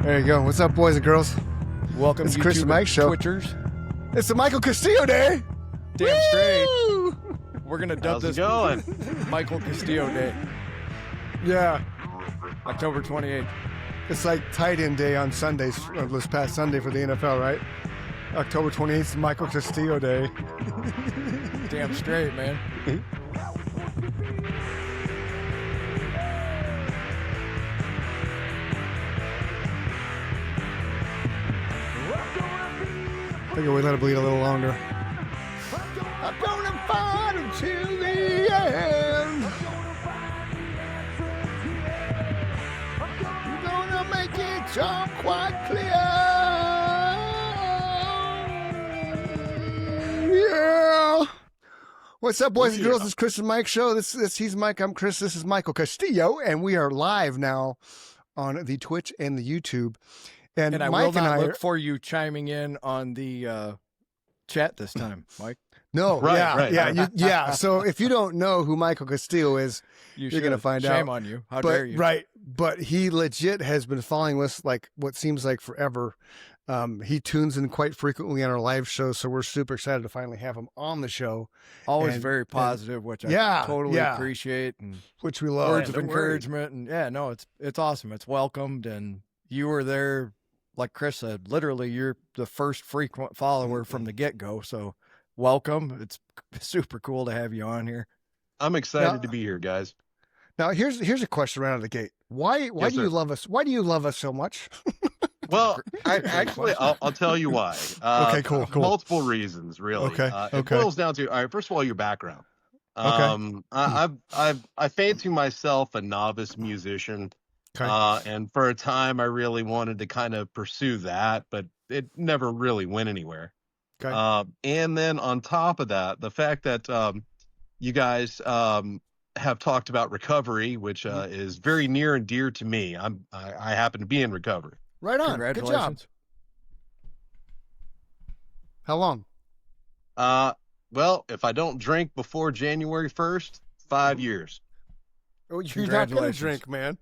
There you go. What's up, boys and girls? Welcome It's to Chris and Mike Show. Twitchers. It's the Michael Castillo Day. Damn Woo! straight. We're going to dub How's it this going? Michael Castillo Day, Yeah. October 28th. It's like tight end day on Sundays, this past Sunday for the NFL, right? October 28th is Michael Castillo Day. Damn straight, man. I think we let it bleed a little longer. I'm gonna fight until the end. I'm gonna make it all quite clear. Yeah. What's up, boys and girls? It's Chris and Mike Show. He's Mike. I'm Chris. This is Michael Castillo, and we are live now on the Twitch and the YouTube. And I Mike will not and look for you chiming in on the chat this time, Mike. No, Right. yeah. So if you don't know who Michael Castillo is, you're going to find out. Shame on you. How dare you? Right. But he legit has been following us like what seems like forever. He tunes in quite frequently on our live show, so we're super excited to finally have him on the show. Always And- very positive, which I totally yeah. appreciate. And Which we love. words of Don't worry. encouragement. And it's awesome. It's welcomed. And you were there, like Chris said, literally you're the first frequent follower from the get-go. So welcome. It's super cool to have you on here. I'm excited Now- to be here, guys. Now here's a question right out of the gate. Why Yes, do you sir. love us? Why do you love us so much? Well, I'll tell you why. Okay, cool. Multiple reasons, really. Okay, It okay. boils down to, all right, first of all, your background. Okay. I fancy myself a novice musician. Okay. And for a time, I really wanted to kind of pursue that, but it never really went anywhere. Okay. And then on top of that, the fact that you guys have talked about recovery, which is very near and dear to me. I happen to be in recovery. Right on. Good job. Congratulations. How long? Well, if I don't drink before January 1st, 5 years. Oh, you're not going to Congratulations. drink, man.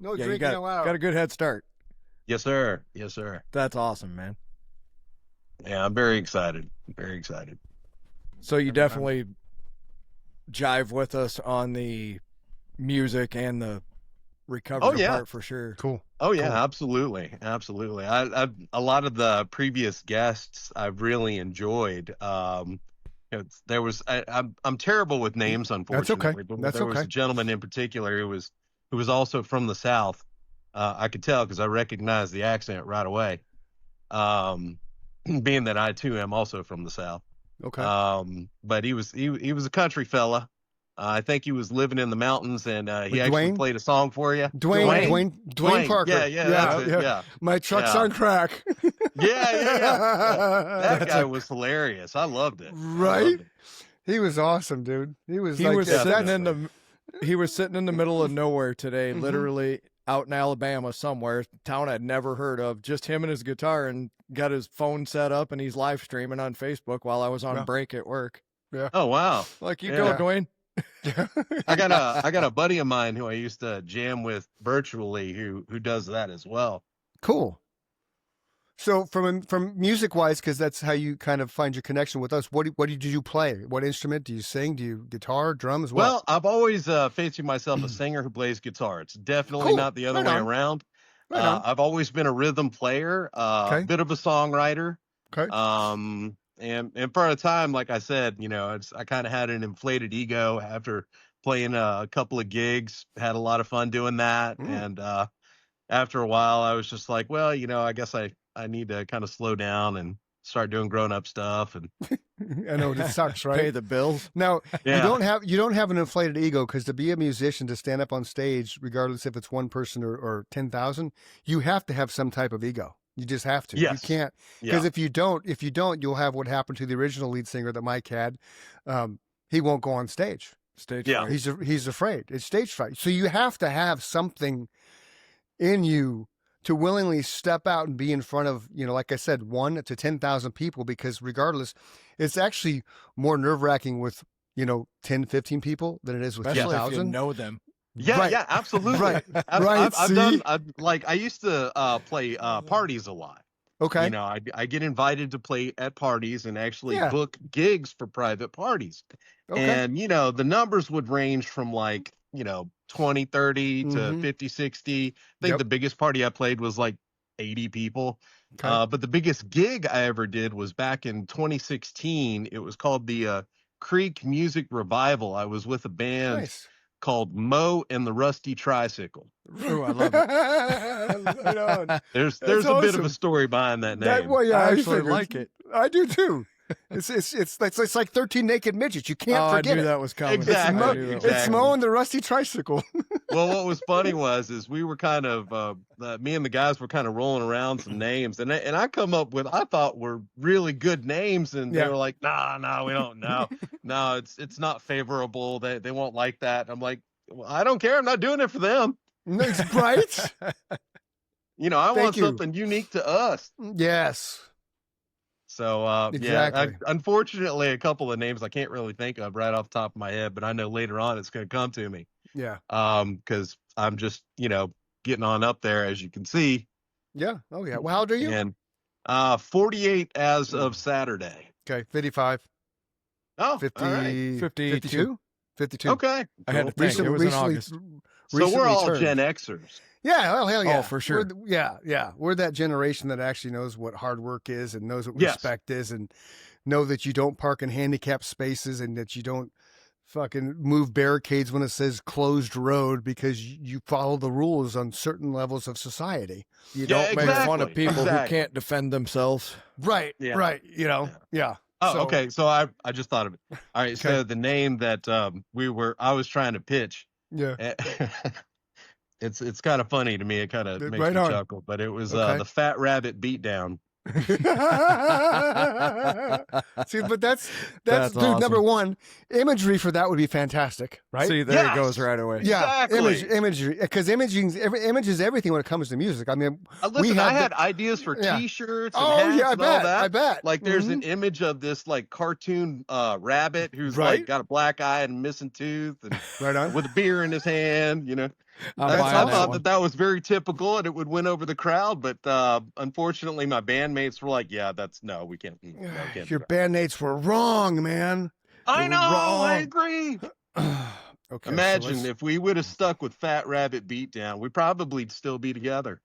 No Yeah, you drinking allowed. got a good head start. Yes, sir. Yes, sir. That's awesome, man. Yeah, I'm very excited. Very excited. So you definitely jive with us on the music and the recovery Oh, yeah. part for sure. Cool. Oh yeah, Cool. absolutely, absolutely. I a lot of the previous guests I've really enjoyed. There was I'm terrible with names, unfortunately. okay. But That's there was okay. a gentleman in particular who was also from the South. I could tell because I recognized the accent right away. Being that I too am also from the South. Okay. But he was a country fella. I think he was living in the mountains, and he With actually Dwayne? played a song for you. Dwayne Parker. Yeah, that's it. Yeah. My truck's Yeah. on crack. That guy was hilarious. I loved it. Right? He was awesome, dude. He was He like was that. sitting in the middle of nowhere today, Mhm. literally out in Alabama somewhere, town I'd never heard of, just him and his guitar, and got his phone set up and he's live streaming on Facebook while I was on Yeah. break at work. Oh wow. Like, you Yeah. go, Dwayne. I got a buddy of mine who I used to jam with virtually who does that as well. Cool. So from music wise, because that's how you kind of find your connection with us. What do you play? What instrument do you sing? Do you guitar, drums? What? Well, I've always fancied myself a singer who plays guitar. It's definitely Cool. not the other Right way on. around. Right on. I've always been a rhythm player, Okay. a bit of a songwriter. Okay. And for a time, like I said, I kind of had an inflated ego after playing a couple of gigs, had a lot of fun doing that. And after a while, I was just like, well, I guess I need to kind of slow down and start doing grown up stuff. And I know it sucks, Pay right? the bills. Now Yeah. you don't have an inflated ego, because to be a musician, to stand up on stage, regardless if it's one person or 10,000, you have to have some type of ego. You just have to. Yes. You can't, yeah, because if you don't, you'll have what happened to the original lead singer that Mike had. He won't go on stage. Stage Yeah. fright. He's afraid. It's stage fright. So you have to have something in you to willingly step out and be in front of, like I said, 1 to 10,000 people, because regardless, it's actually more nerve wracking with, 10, 15 people than it is with Especially if you 10,000. know them. Yeah, Right. yeah, absolutely. Right. I've, Right. I've, I've See? done, I used to play parties a lot. Okay. You know, I get invited to play at parties and actually Yeah. book gigs for private parties. Okay. And, you know, the numbers would range from like, you know, 20, 30 to Mhm. 50, 60. I think Yep. the biggest party I played was like 80 people. Okay. But the biggest gig I ever did was back in 2016. It was called the Creek Music Revival. I was with a band Nice. called Mo and the Rusty Tricycle. Ooh, I love it. Right on. There's That's a bit of a awesome. story behind that That name. well, yeah, I I actually figured. like it. I do too. It's like 13 naked midgets. You can't Oh, I forget knew it. that was coming. Exactly, I knew that was It's exactly. Mo and the Rusty Tricycle. Well, what was funny is we were kind of me and the guys were kind of rolling around some names, and I come up with I thought were really good names, and they Yeah. were like, nah, we don't know, no, it's not favorable. They won't like that. I'm like, well, I don't care. I'm not doing it for them. No, it's right? You know, I Thank want you. something unique to us. Yes. So yeah, Exactly. unfortunately, a couple of names I can't really think of right off the top of my head, but I know later on it's going to come to me. Yeah. Because I'm just, you know, getting on up there, as you can see. Yeah. Oh, yeah. Well, how old are you? And 48 as of Saturday. Okay. 55. Oh, 50. all right. 52. 52. Okay. I had to cool. think. It was in August. So we're recently all turned. Gen Xers. Yeah, well, hell yeah. Oh, for sure. Yeah. We're that generation that actually knows what hard work is and knows what Yes. respect is and know that you don't park in handicapped spaces and that you don't fucking move barricades when it says closed road because you follow the rules on certain levels of society. You Yeah, don't make fun of exactly, people who exactly. can't defend themselves. Right. Yeah. Right. You know, yeah. Oh, So- okay. So I just thought of it. All right. Okay. So the name that I was trying to pitch. Yeah. It's kind of funny to me. It kind of makes Right me on. chuckle. But it was Okay. the Fat Rabbit Beatdown. See, but that's That's dude, awesome. number one, imagery for that would be fantastic, right? See, there Yes. it goes right away. Yeah, Exactly. imagery, because image is everything when it comes to music. I mean, Listen, I had had ideas for yeah. T-shirts and oh hats yeah, I and all bet, that. I bet. Like there's Mhm. an image of this like cartoon rabbit who's Right. like got a black eye and a missing tooth and right on. with a beer in his hand, you know. I'm That's buying I that thought one. that was very typical and it would win over the crowd, but unfortunately my bandmates were like, yeah, we can't do Your that. bandmates were wrong, man. I They know, were I wrong. agree. Okay, Imagine so if we would have stuck with Fat Rabbit Beatdown, we'd probably still be together.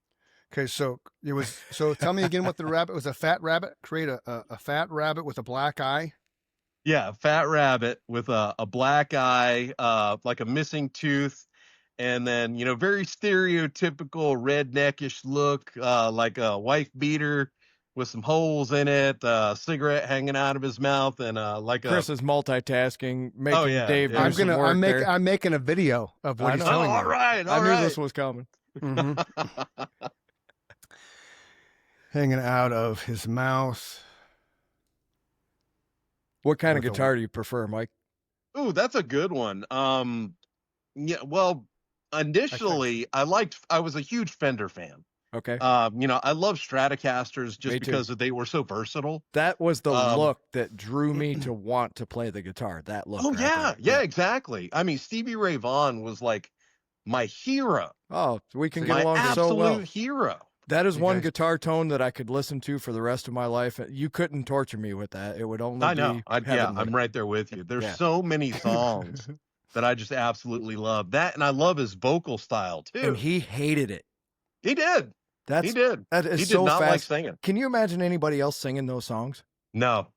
okay, so it was. So tell me again what the rabbit was. A fat rabbit. Create a fat rabbit with a black eye. Yeah, Fat Rabbit with a black eye, like a missing tooth, and then, you know, very stereotypical redneckish look, like a wife beater with some holes in it, cigarette hanging out of his mouth, and like Chris is multitasking, making yeah, Dave yeah. do some work there. I'm making a video of what I he's know. telling all you. right, I all knew right. this was coming. Mhm. Hanging out of his mouth. What kind of With a- guitar do you prefer, Mike? Ooh, that's a good one. Yeah, well, initially I was a huge Fender fan. Okay. You know, I love Stratocasters just Me too. because they were so versatile. That was the um, look that drew me to want to play the guitar. That look. Oh right yeah, there. yeah, exactly. I mean, Stevie Ray Vaughan was like my hero, Oh, we can get my along absolute so well. hero. That is You one guys- guitar tone that I could listen to for the rest of my life. You couldn't torture me with that. It would only I know. be Yeah, heavenly. I'm right there with you. There's Yeah. so many songs that I just absolutely love. That, and I love his vocal style too. And he hated it. He did. That's He did. that is He did so not like fast. singing. Can you imagine anybody else singing those songs? No.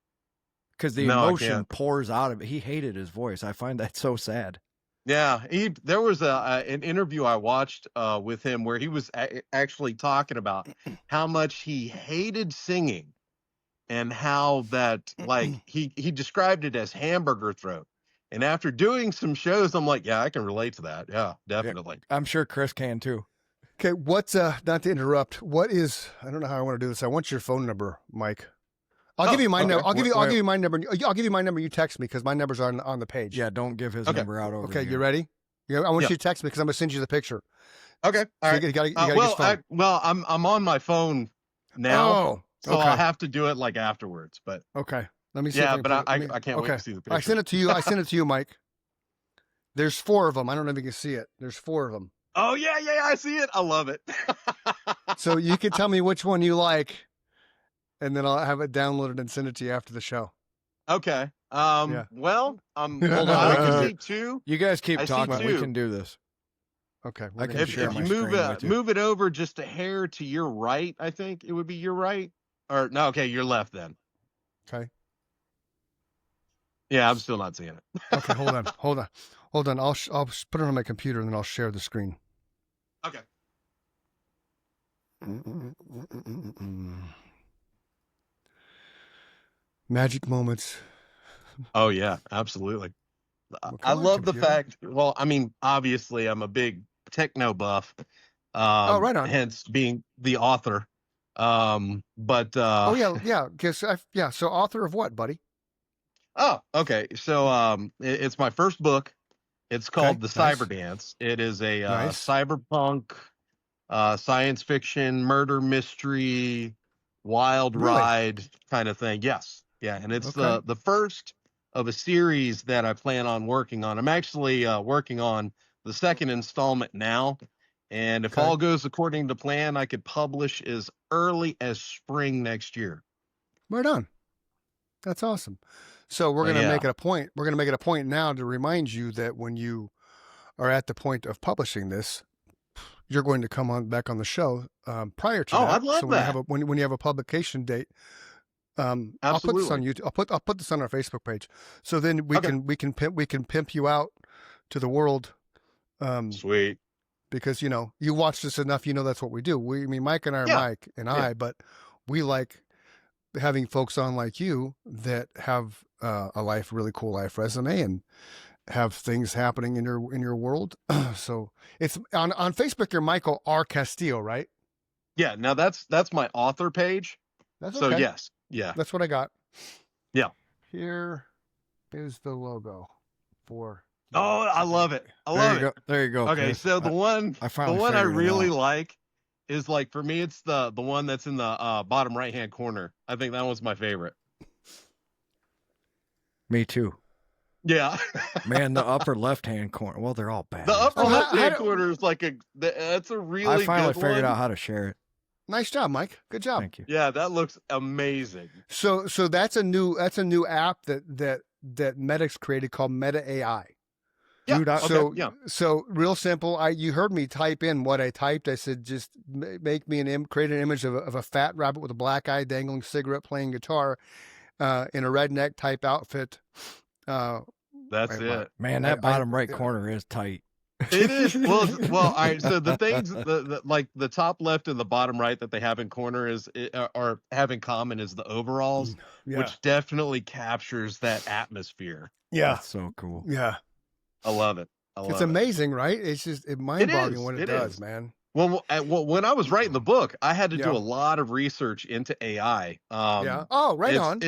Because the No, I emotion can't. pours out of it. He hated his voice. I find that so sad. Yeah, there was an interview I watched with him where he was actually talking about how much he hated singing and how that like he described it as hamburger throat. And after doing some shows, I'm like, yeah, I can relate to that. Yeah, definitely. I'm sure Chris can too. Okay, what's not to interrupt? What is? I don't know how I want to do this. I want your phone number, Mike. I'll give you my okay. number. I'll give Wait. you my number. I'll give you my number. You text me because my number's on the page. Yeah, don't give his Okay. number out over Okay, here. you ready? Yeah, I want Yeah. you to text me because I'm gonna send you the picture. Okay. All So right. you gotta get his phone. I'm on my phone now, Oh, so okay. I'll have to do it like afterwards. But Okay. Let me see. yeah, if but I, can I put it- can't wait okay. to see the picture. I sent it to you. I sent it to you, Mike. There's 4 of them. I don't know if you can see it. There's 4 of them. Oh yeah, I see it. I love it. So you can tell me which one you like, and then I'll have it downloaded and send it to you after the show. Okay. Yeah. Well, Hold on, I I can can see 2. You guys keep I see talking. We 2. can do this. Okay. I can If share you my move screen with you. move it over just a hair to your right, I think it would be your right. Or no, okay, your left then. Okay. Yeah, I'm still not seeing it. Okay. Hold on. I'll put it on my computer and then I'll share the screen. Okay. Magic moments. Oh yeah, absolutely. Well, I come on, love the computer. fact. Well, I mean, obviously, I'm a big techno buff. Oh, right on. Hence being the author. But Oh yeah. So author of what, buddy? oh, okay. So it's my first book. It's called The nice. Cyber Dance. It is a Nice. cyberpunk science fiction murder mystery wild Really? ride kind of thing. Yes. Yeah, and it's Okay. the first of a series that I plan on working on. I'm actually working on the second installment now, and if Okay. all goes according to plan, I could publish as early as spring next year. Right on. That's awesome. So we're going to make it a point. We're going to make it a point now to remind you that when you are at the point of publishing this, you're going to come back on the show prior to that. I'd love so that. When you have a publication date, I'll put this on YouTube. I'll put this on our Facebook page. So then we can pimp you out to the world. Sweet. Because you watch this enough, that's what we do. Mike and I are Mike and I, but we like having folks on like you that have a really cool life resume and have things happening in your world. So it's on Facebook. You're Michael R. Castillo, right? Yeah. Now that's my author page. That's so okay. yes. Yeah. That's what I got. Yeah. Here is the logo for. Oh, I love it. I love it. There you go. Okay, Chris. so the one I really like is like for me it's the one that's in the bottom right hand corner. I think that one's my favorite. Me too. Yeah. Man, the upper left hand corner. Well, they're all bad. The upper left hand corner is like that's a really I finally good figured one. out how to share it. Nice job, Mike. Good job. Thank you. Yeah, that looks amazing. So that's a new app that Meta's created called Meta AI. Yeah. Dude, so real simple. You heard me type in what I typed. I said, just make me create an image of a fat rabbit with a black eye, dangling cigarette, playing guitar, in a redneck type outfit. That's it. Man, that bottom right corner is tight. It is. Well, all right. So the things like the top left and the bottom right that they have in corner are have in common is the overalls, which definitely captures that atmosphere. Yeah. That's so cool. Yeah. I love it. It's amazing, right? It's just mind-boggling what it does, man. Well, when I was writing the book, I had to do a lot of research into AI. Oh, right on.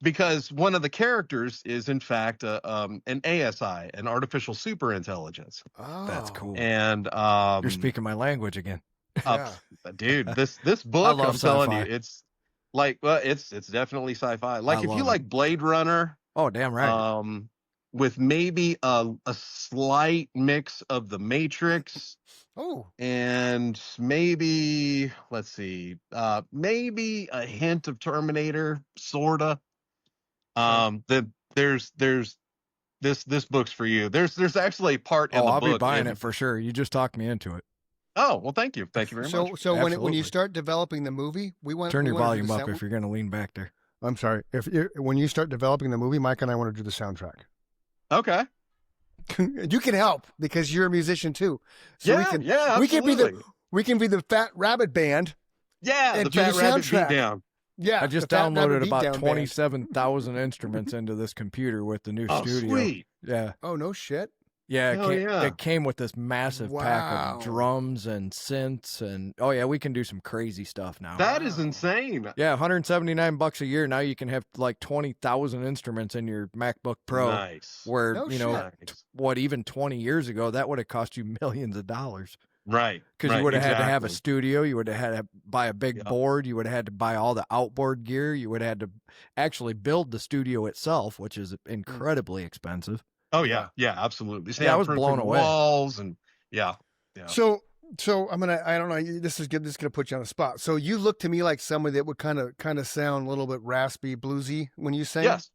Because one of the characters is in fact an ASI, an artificial superintelligence. Oh, that's cool. And you're speaking my language again. Dude, this book, I'm telling you, sci-fi. it's like, well, it's definitely sci-fi. Like if you like Blade Runner, oh damn right, with maybe a slight mix of the Matrix. Oh, and maybe let's see, maybe a hint of Terminator, sorta. There's this book's for you. There's actually a part in the book. I'll be buying it for sure. You just talked me into it. Oh well, thank you very much. So when you start developing the movie, turn your volume up if you're going to lean back there. I'm sorry. When you start developing the movie, Mike and I want to do the soundtrack. Okay. You can help because you're a musician too. So absolutely. we can be the Fat Rabbit Band. Yeah, and the Fat Rabbit Beatdown. Yeah, I just downloaded about 27,000 instruments into this computer with the new studio. Sweet. Yeah. Oh no shit. Yeah, it came with this massive pack of drums and synths, and we can do some crazy stuff now. That is insane. Yeah, $179 a year. Now you can have like 20,000 instruments in your MacBook Pro. Nice. Where even 20 years ago that would have cost you millions of dollars. Right. Because you would have had to have a studio. You would have had to buy a big board. You would have had to buy all the outboard gear. You would have had to actually build the studio itself, which is incredibly expensive. Oh yeah, yeah, absolutely. Yeah, I was Soundproofing blown away. walls and yeah. So I don't know. This is good. This is gonna put you on the spot. So you look to me like somebody that would kind of sound a little bit raspy, bluesy when you sing. Yes.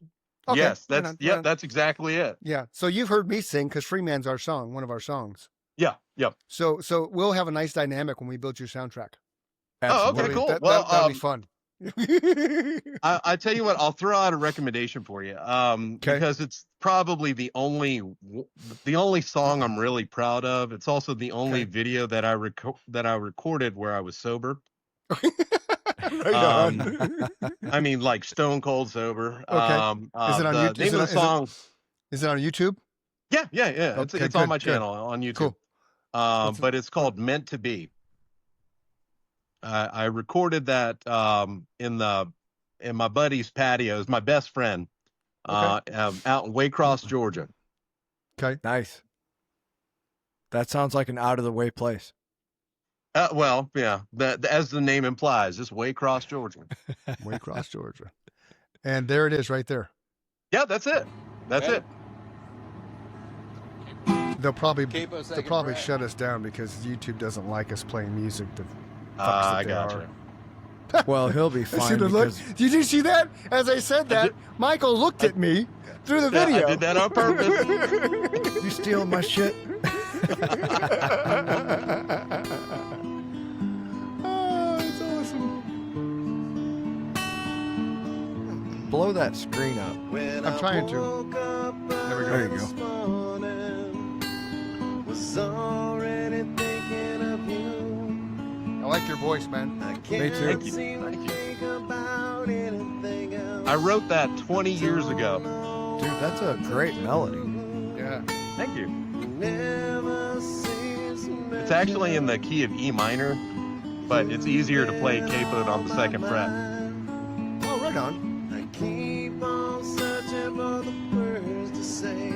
Okay, Yes, right that's on, right on. that's exactly it. Yeah. So you've heard me sing because Freeman's our song, one of our songs. Yeah, yep. So we'll have a nice dynamic when we build your soundtrack. Oh, okay, Absolutely. cool. That'll be fun. I tell you what, I'll throw out a recommendation for you. Because it's probably the only song I'm really proud of. It's also the only video that I recorded where I was sober. Right on. I mean, like stone cold sober. Okay. Is it on the YouTube? name of the song? Is it on YouTube? Yeah. Okay, It's on my good. channel on YouTube. Cool. But it's called Meant to Be. I recorded that in my buddy's patio. It's my best friend out in Waycross, Georgia. Okay. Nice. That sounds like an out of the way place. Well, yeah, as the name implies, it's Waycross, Georgia. Waycross, Georgia. And there it is right there. Yeah, that's it. That's it. They'll probably shut us down because YouTube doesn't like us playing music. I gotcha. Well, he'll be fine. Did you see that? As I said that, Michael looked at me through the video. I did that on purpose. You stealing my shit? Oh, it's awesome. Blow that screen up. I'm trying to. There we go. There you go. I like your voice, man. Me too. Thank you. I wrote that 20 years ago. Dude, that's a great melody. Yeah. Thank you. It's actually in the key of E minor, but it's easier to play capoed on the second fret. Oh, right on. I keep on searching for the words to say,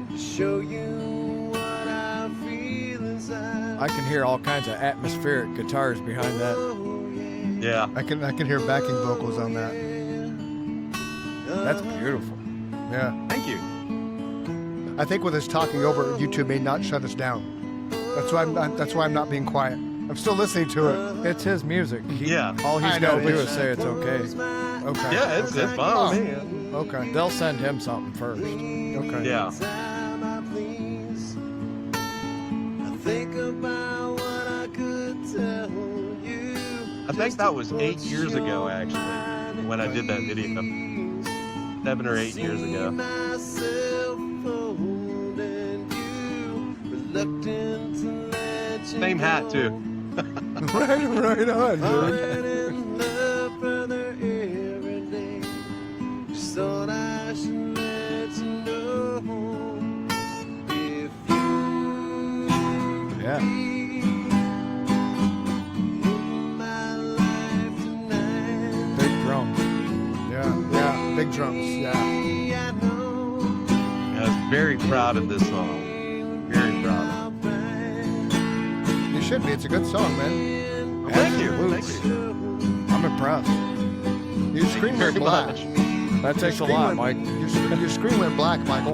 to show you what I feel inside. I can hear all kinds of atmospheric guitars behind that. Yeah. I can hear backing vocals on that. That's beautiful. Yeah. Thank you. I think with us talking over, YouTube may not shut us down. That's why I'm not being quiet. I'm still listening to it. It's his music. Yeah. All he's I got know, to do but- is say it's okay. Okay. Yeah, it's fine with me. Okay. They'll send him something first. Okay. Yeah. I think about what I could tell you. I think that was 8 years ago, actually, when I did that video. 7 or 8 years ago. Same hat, too. right on, dude. Yeah. Big drums. Yeah. Big drums. Yeah. I was very proud of this song. Very proud of it. You should be. It's a good song, man. Thank you. Absolutely. Thank you. I'm impressed. Your screen went black. That takes a lot, Mike. Your screen went black, Michael.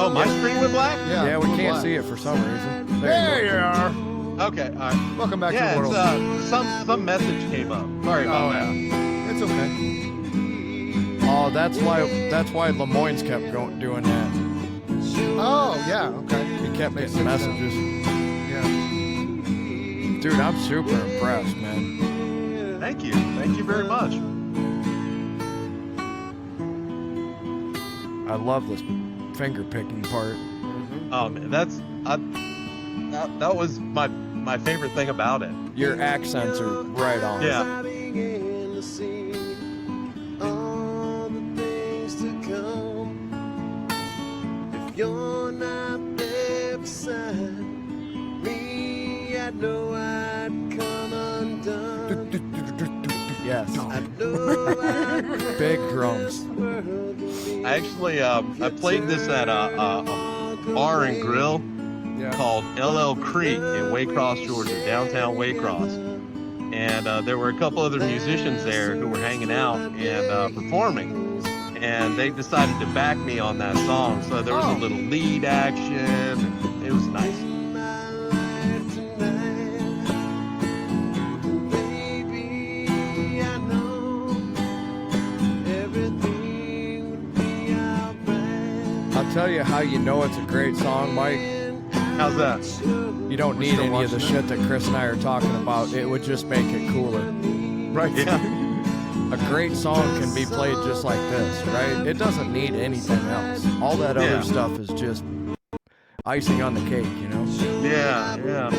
Oh, my screen went black? Yeah, we went can't black. see it for some reason. There you are. Okay, all right. Welcome back Yeah, to the it's, world. some message came up. Sorry about that. It's okay. Oh, that's why Lemoyne's kept doing that. Oh, yeah. Okay. He kept Makes getting sense now. messages. Yeah. Dude, I'm super impressed, man. Thank you. Thank you very much. I love this finger picking part. Man, that was my favorite thing about it. Your accents are right on. Yeah. You're not there beside me, I know I'd come undone. Yes. I know I'd Big drums. I actually I played this at a bar and grill Yeah. called LL Creek in Waycross, Georgia, downtown Waycross. And there were a couple other musicians there who were hanging out and performing. and they decided to back me on that song. So there was a little lead action. And it was nice. I'll tell you how you know it's a great song, Mike. How's that? You don't need any of the shit that Chris and I are talking about. It would just make it cooler. Right. Yeah. A great song can be played just like this, right? It doesn't need anything else. All that other stuff is just icing on the cake, you know? Yeah, yeah.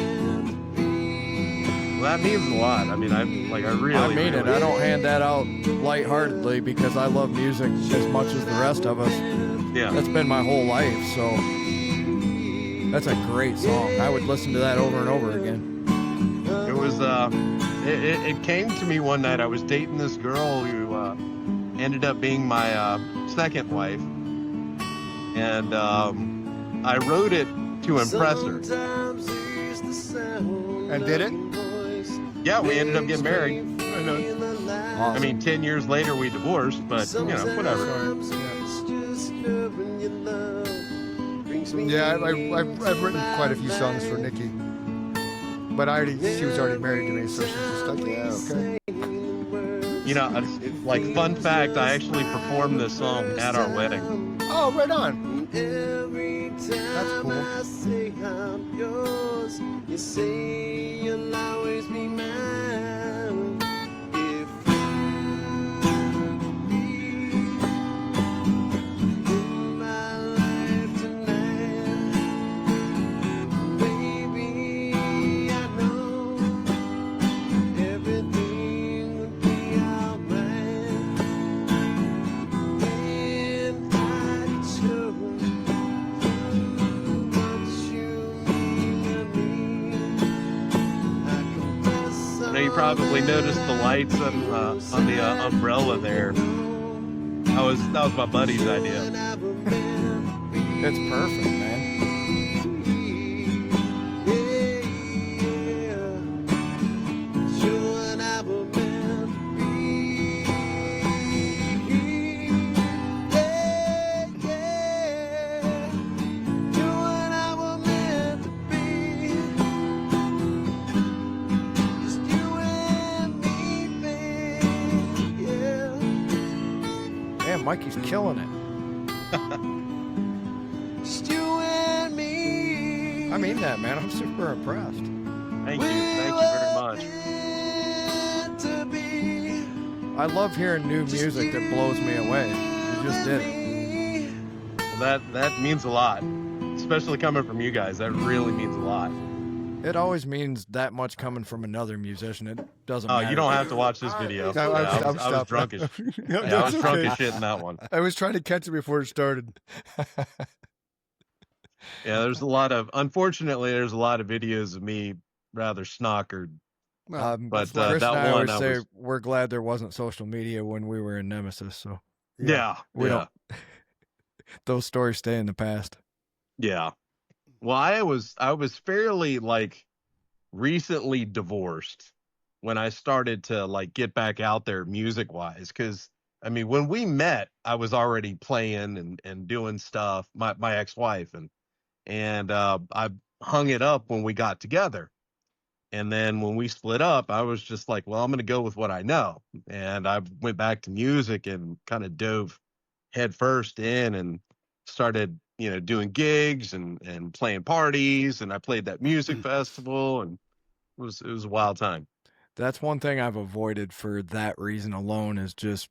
Well, that means a lot. I mean, I really mean it. I don't hand that out lightheartedly because I love music as much as the rest of us. Yeah. That's been my whole life, so that's a great song. I would listen to that over and over again. It was, it came to me one night. I was dating this girl who ended up being my second wife. And I wrote it to impress her. And did it? Yeah, we ended up getting married. Awesome. I mean, 10 years later we divorced, but, you know, whatever. Yeah, I've written quite a few songs for Nikki, but she was already married to me, so she's just like, yeah, okay. You know, like, fun fact, I actually performed this song at our wedding. Oh, right on. That's cool. You say you'll always be mine. You probably noticed the lights on the umbrella there. That was my buddy's idea. It's perfect, man. Mikey's killing it. Just you and me. I mean that, man. I'm super impressed. Thank you very much. I love hearing new music that blows me away. You just did it. Well, that means a lot, especially coming from you guys. That really means a lot. It always means that much coming from another musician. It doesn't matter. Oh, you don't have to watch this video. No, I was drunk as I was drunk as shit in that one. I was trying to catch it before it started. Yeah, unfortunately, there's a lot of videos of me rather snockered. But Chris and I always say we're glad there wasn't social media when we were in Nemesis. So yeah. We don't. Those stories stay in the past. Yeah. Well, I was fairly recently divorced when I started to get back out there music wise. Cause I mean, when we met, I was already playing and doing stuff, my ex-wife and I hung it up when we got together. And then when we split up, I was just like, well, I'm going to go with what I know. And I went back to music and kind of dove head first in and started, doing gigs and playing parties. And I played that music festival and it was a wild time. That's one thing I've avoided for that reason alone is just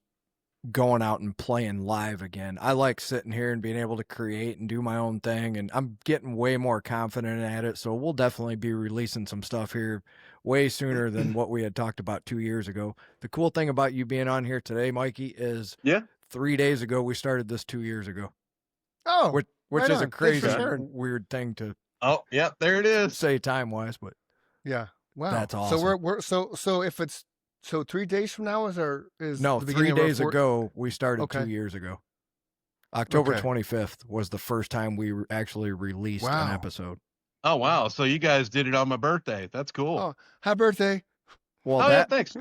going out and playing live again. I like sitting here and being able to create and do my own thing, and I'm getting way more confident at it. So we'll definitely be releasing some stuff here way sooner than what we had talked about 2 years ago. The cool thing about you being on here today, Mikey, is 3 days ago we started this 2 years ago. Oh, which right is on. a crazy weird thing to there it is. say time wise, but yeah, wow, that's awesome. So we're so if it's 3 days from now is no, the 3 days of our ago we started 2 years ago. October 25th was the first time we actually released an episode. Oh wow! So you guys did it on my birthday. That's cool. Oh, happy birthday! Well, yeah, thanks.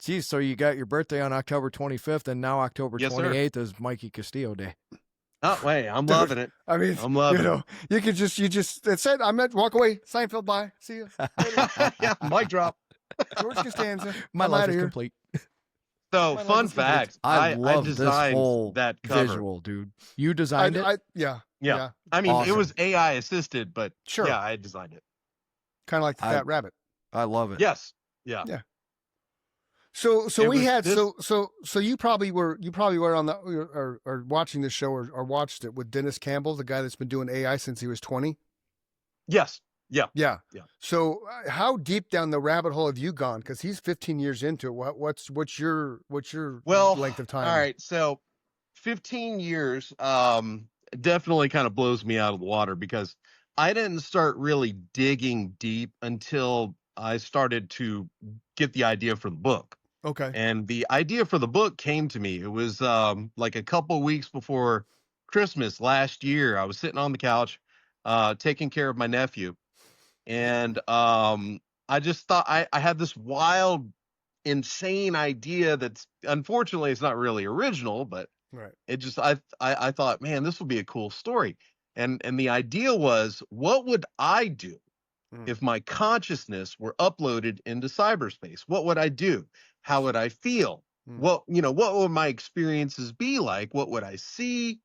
Geez, so you got your birthday on October 25th, and now October Yes, sir. 28th is Mikey Castillo Day. Oh, wait, I'm Dude, loving it. I mean, I'm loving it. you just, it said, I'm at, walk away, Seinfeld, bye, see you. Yeah, mic drop. George Costanza, My I'm life outta is here. complete. So, My fun life is complete. fact. I love this designed whole that cover. visual, dude. You designed it? Yeah. Yeah. I mean, Awesome. it was AI assisted, but Sure. yeah, I designed it. Kind of like the Fat Rabbit. I love it. Yes. Yeah. Yeah. So It we was had this- so you probably were on the or watching this show or watched it with Dennis Campbell, the guy that's been doing AI since he was 20. Yes. Yeah. Yeah. Yeah. So how deep down the rabbit hole have you gone? Because he's 15 years into it. What's your Well, length of time? All right. So 15 years definitely kind of blows me out of the water because I didn't start really digging deep until I started to get the idea for the book. Okay. And the idea for the book came to me. It was like a couple weeks before Christmas last year. I was sitting on the couch taking care of my nephew. And I just thought I had this wild, insane idea that's unfortunately it's not really original, but Right. it just I thought, man, this would be a cool story. And the idea was, what would I do if my consciousness were uploaded into cyberspace? What would I do? How would I feel? What would my experiences be like? What would I see?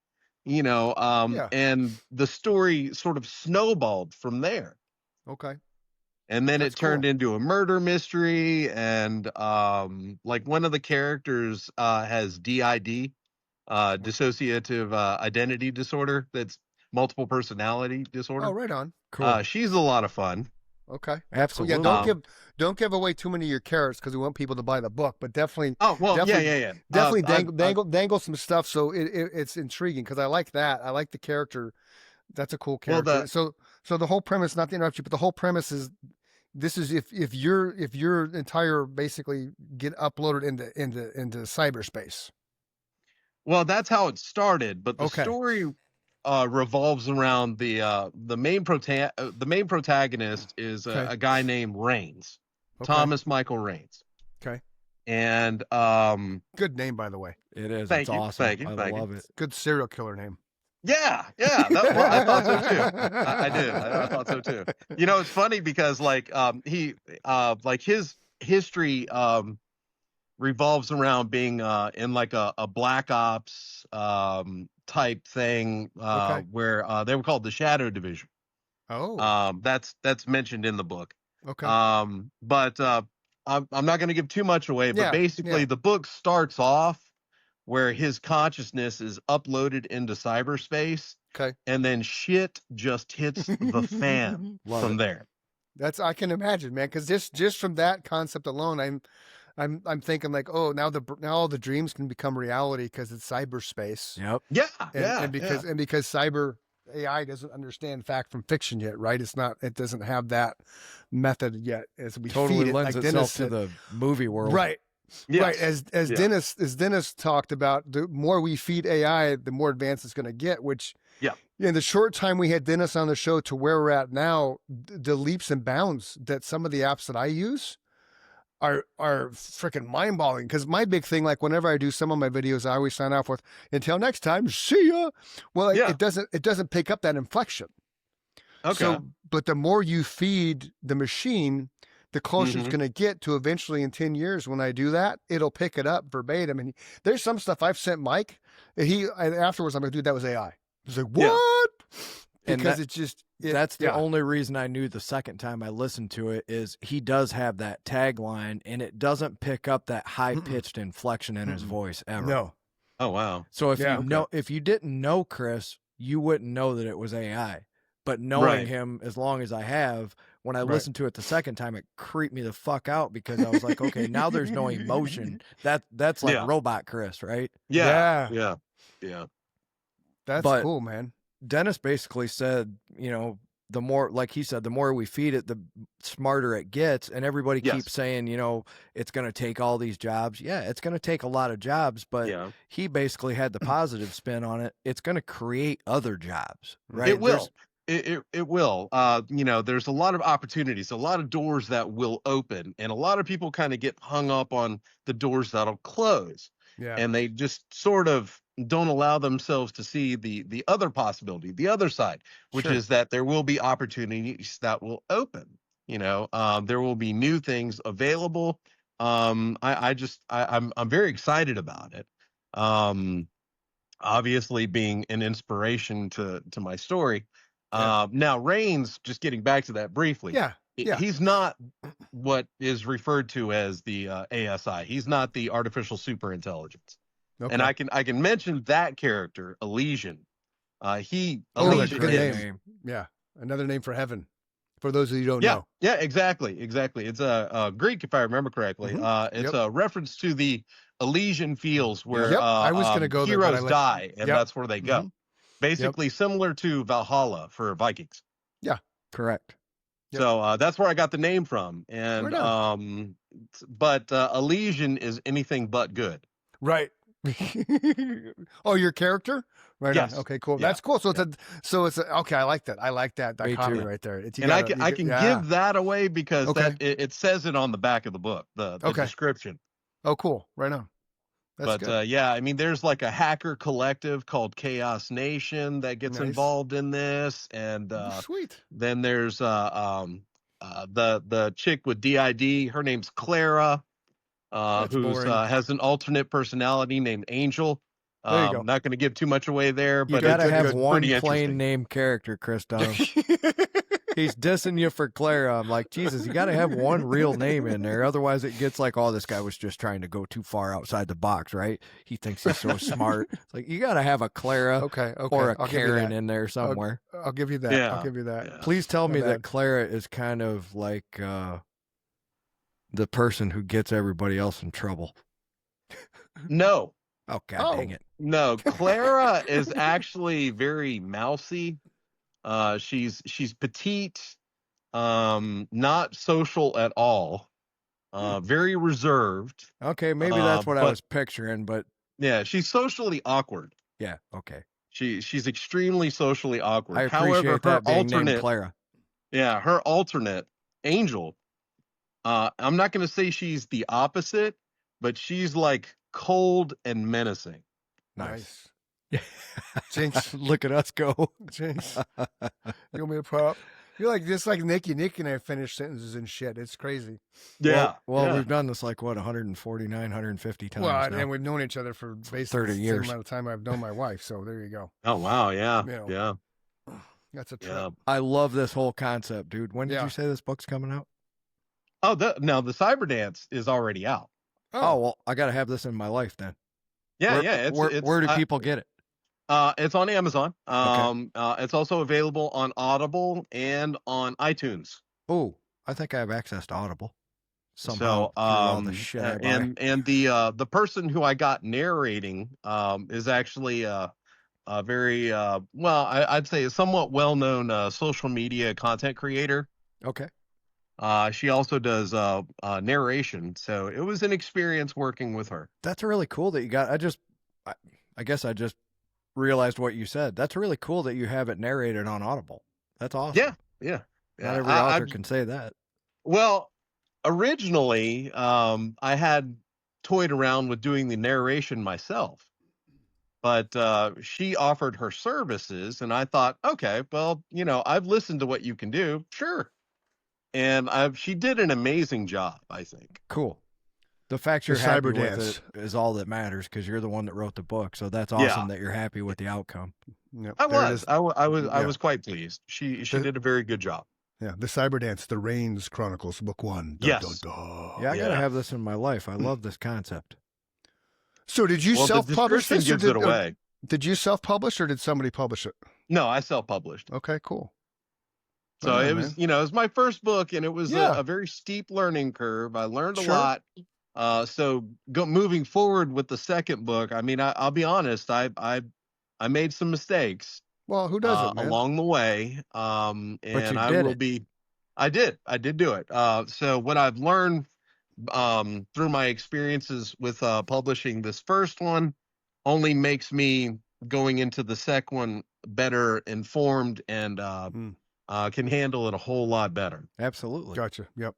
Yeah. And the story sort of snowballed from there. Okay. And then That's it turned cool. into a murder mystery. And like one of the characters has DID, dissociative identity disorder. That's multiple personality disorder. Oh, right on. Cool. She's a lot of fun. Okay. Absolutely. Yeah, don't give away too many of your carrots because we want people to buy the book, but definitely Oh, well, definitely, yeah. Definitely dangle some stuff so it's intriguing because I like that. I like the character. That's a cool Well, character. So the whole premise, not to interrupt you, but the whole premise is this is if your entire basically get uploaded into cyberspace. Well, that's how it started, but the Okay. story revolves around the main protagonist is Okay. a guy named Rains, Okay. Thomas Michael Rains. Okay. And Good name, by the way. It is. Thank It's you, awesome. thank you, I thank you. love it. Good serial killer name. yeah, I thought so too. I did. I thought so too. It's funny because like he like his history revolves around being in like a black ops type thing Okay. where they were called the Shadow Division. Oh. That's mentioned in the book. Okay. But I'm not going to give too much away. But Yeah, basically, yeah. the book starts off where his consciousness is uploaded into cyberspace, Okay. and then shit just hits the fan Love from it. there. I can imagine, man, because just from that concept alone, I'm thinking like, oh, now all the dreams can become reality because it's cyberspace, Yep. Yeah, and because cyber AI doesn't understand fact from fiction yet, right? It doesn't have that method yet as we Totally feed it, lends like itself Dennis to said. the movie world. Right. yes. Right. As Yeah. Dennis talked about, the more we feed AI, the more advanced it's going to get, which Yeah. in the short time we had Dennis on the show to where we're at now, the leaps and bounds that some of the apps that I use are freaking mind-boggling. Because my big thing, like whenever I do some of my videos, I always sign off with, until next time, see ya. Well, Yeah. it doesn't pick up that inflection. Okay. So, but the more you feed the machine, the closer it's Mhm. going to get to eventually in 10 years when I do that, it'll pick it up verbatim. And there's some stuff I've sent Mike, and afterwards I'm like, dude, that was AI. He's like, Yeah. what? And Because that- it's just, That's the yeah. only reason I knew the second time I listened to it is he does have that tagline and it doesn't pick up that high pitched inflection in his voice ever. No. Oh wow. So if Yeah. if you didn't know Chris, you wouldn't know that it was AI. But knowing Right. him as long as I have, when I Right. listened to it the second time, it creeped me the fuck out because I was like, okay, now there's no emotion. That's like Yeah. robot Chris, right? Yeah. Yeah. Yeah. That's But- cool, man. Dennis basically said, the more, like he said, the more we feed it, the smarter it gets. And everybody Yes. keeps saying, it's going to take all these jobs. Yeah, it's going to take a lot of jobs, but Yeah. he basically had the positive spin on it. It's going to create other jobs, right? It will. It will. There's a lot of opportunities, a lot of doors that will open, and a lot of people kind of get hung up on the doors that'll close, Yeah. and they just sort of don't allow themselves to see the other possibility, the other side, which Sure. is that there will be opportunities that will open. There will be new things available. I'm very excited about it. Obviously being an inspiration to my story. Yeah. Now Reigns, just getting back to that briefly, Yeah. Yeah. he's not what is referred to as the ASI. He's not the artificial super intelligence. Okay. And I can mention that character, Elysian. that's Elysian good is, name. Yeah. Another name for heaven. For those of you who don't yeah, know. yeah, exactly. It's a Greek, if I remember correctly. It's Yep. a reference to the Elysian fields where Yep. I was going to go there, but I heroes let- die, and Yep. that's where they go. Basically similar to Valhalla for Vikings. Correct. Yep. So that's where I got the name from. And Right but Elysian is anything but good. Right. Oh, your character? Right. Yes. On. Okay, cool. Yeah. That's cool. So okay. I like that. I like that Me dichotomy too. right there. It's, And I can give that away because Okay. it says it on the back of the book, the Okay. description. Oh, cool. Right on. That's good. But yeah, I mean, there's like a hacker collective called Chaos Nation that gets Nice. involved in this, and Sweet. then there's the chick with DID. Her name's Clara, That's who's boring. has an alternate personality named Angel. There you go. Not going to give too much away there, You but gotta it's have pretty one interesting. plain name character, Christoph. He's dissing you for Clara. I'm like, Jesus, you got to have one real name in there. Otherwise, it gets like, oh, this guy was just trying to go too far outside the box, right? He thinks he's so smart. It's like, you got to have a Clara Okay. or a I'll give you Karen that. in there somewhere. I'll give you that. Yeah. I'll give you that. Yeah. Please tell My me bad. that Clara is kind of like the person who gets everybody else in trouble. No, Oh, God dang it. no, Clara is actually very mousy. She's petite, not social at all, very reserved. Okay, maybe that's what I but- was picturing, but Yeah, she's socially awkward. yeah, okay. She's extremely socially awkward. I appreciate However, her that being named alternate, Clara. yeah, her alternate, Angel. I'm not going to say she's the opposite, but she's like cold and menacing. Nice. Jinx. Look at us go. Jinx. You want me to prop? You're like just like Nicky and I finish sentences and shit. It's crazy. Yeah. Well, yeah. we've done this like what 149, 150 times Well, now. and we've known each other for basically 30 the years. same amount of time I've known my wife. So there you go. Oh wow. Yeah. You know. Yeah. That's a trip. Yeah. I love this whole concept, dude. When did Yeah. you say this book's coming out? Oh, now the Cyberdance is already out. Oh, well, I got to have this in my life then. Yeah. Where, Yeah. where do people get it? It's on Amazon. It's also available on Audible and on iTunes. Oh, I think I have access to Audible. Somehow, So, through all the shit I buy. and the person who I got narrating is actually a very I'd say a somewhat well-known social media content creator. Okay. She also does narration, so it was an experience working with her. That's really cool that you got. I guess I just realized what you said. That's really cool that you have it narrated on Audible. That's awesome. Yeah. Not every author can say that. Well, originally, I had toyed around with doing the narration myself, but she offered her services, and I thought, okay, well, I've listened to what you can do, sure. And she did an amazing job, I think. Cool. The fact The you're happy with Cyberdance. it is all that matters because you're the one that wrote the book. So that's awesome Yeah. that you're happy with the outcome. Yep, I there it was, is. I Yeah. was quite pleased. She The- did a very good job. Yeah, the Cyberdance, the Reigns Chronicles, Book 1. Dun, Yes. dun, dun. Yeah, I got to Yeah. have this in my life. I love this concept. So did you Well, the self-publish description this? Or gives it away. did you self-publish or did somebody publish it? No, I self-published. Okay, cool. So Right on, it was, man. it was my first book, and it was Yeah. a very steep learning curve. I learned a Sure. lot. So moving forward with the second book, I mean, I'll be honest, I made some mistakes Well, who doesn't, man? along the way. And you I did will it. be, I did do it. So what I've learned through my experiences with publishing this first one only makes me going into the second better informed and can handle it a whole lot better. Absolutely. Gotcha. Yep.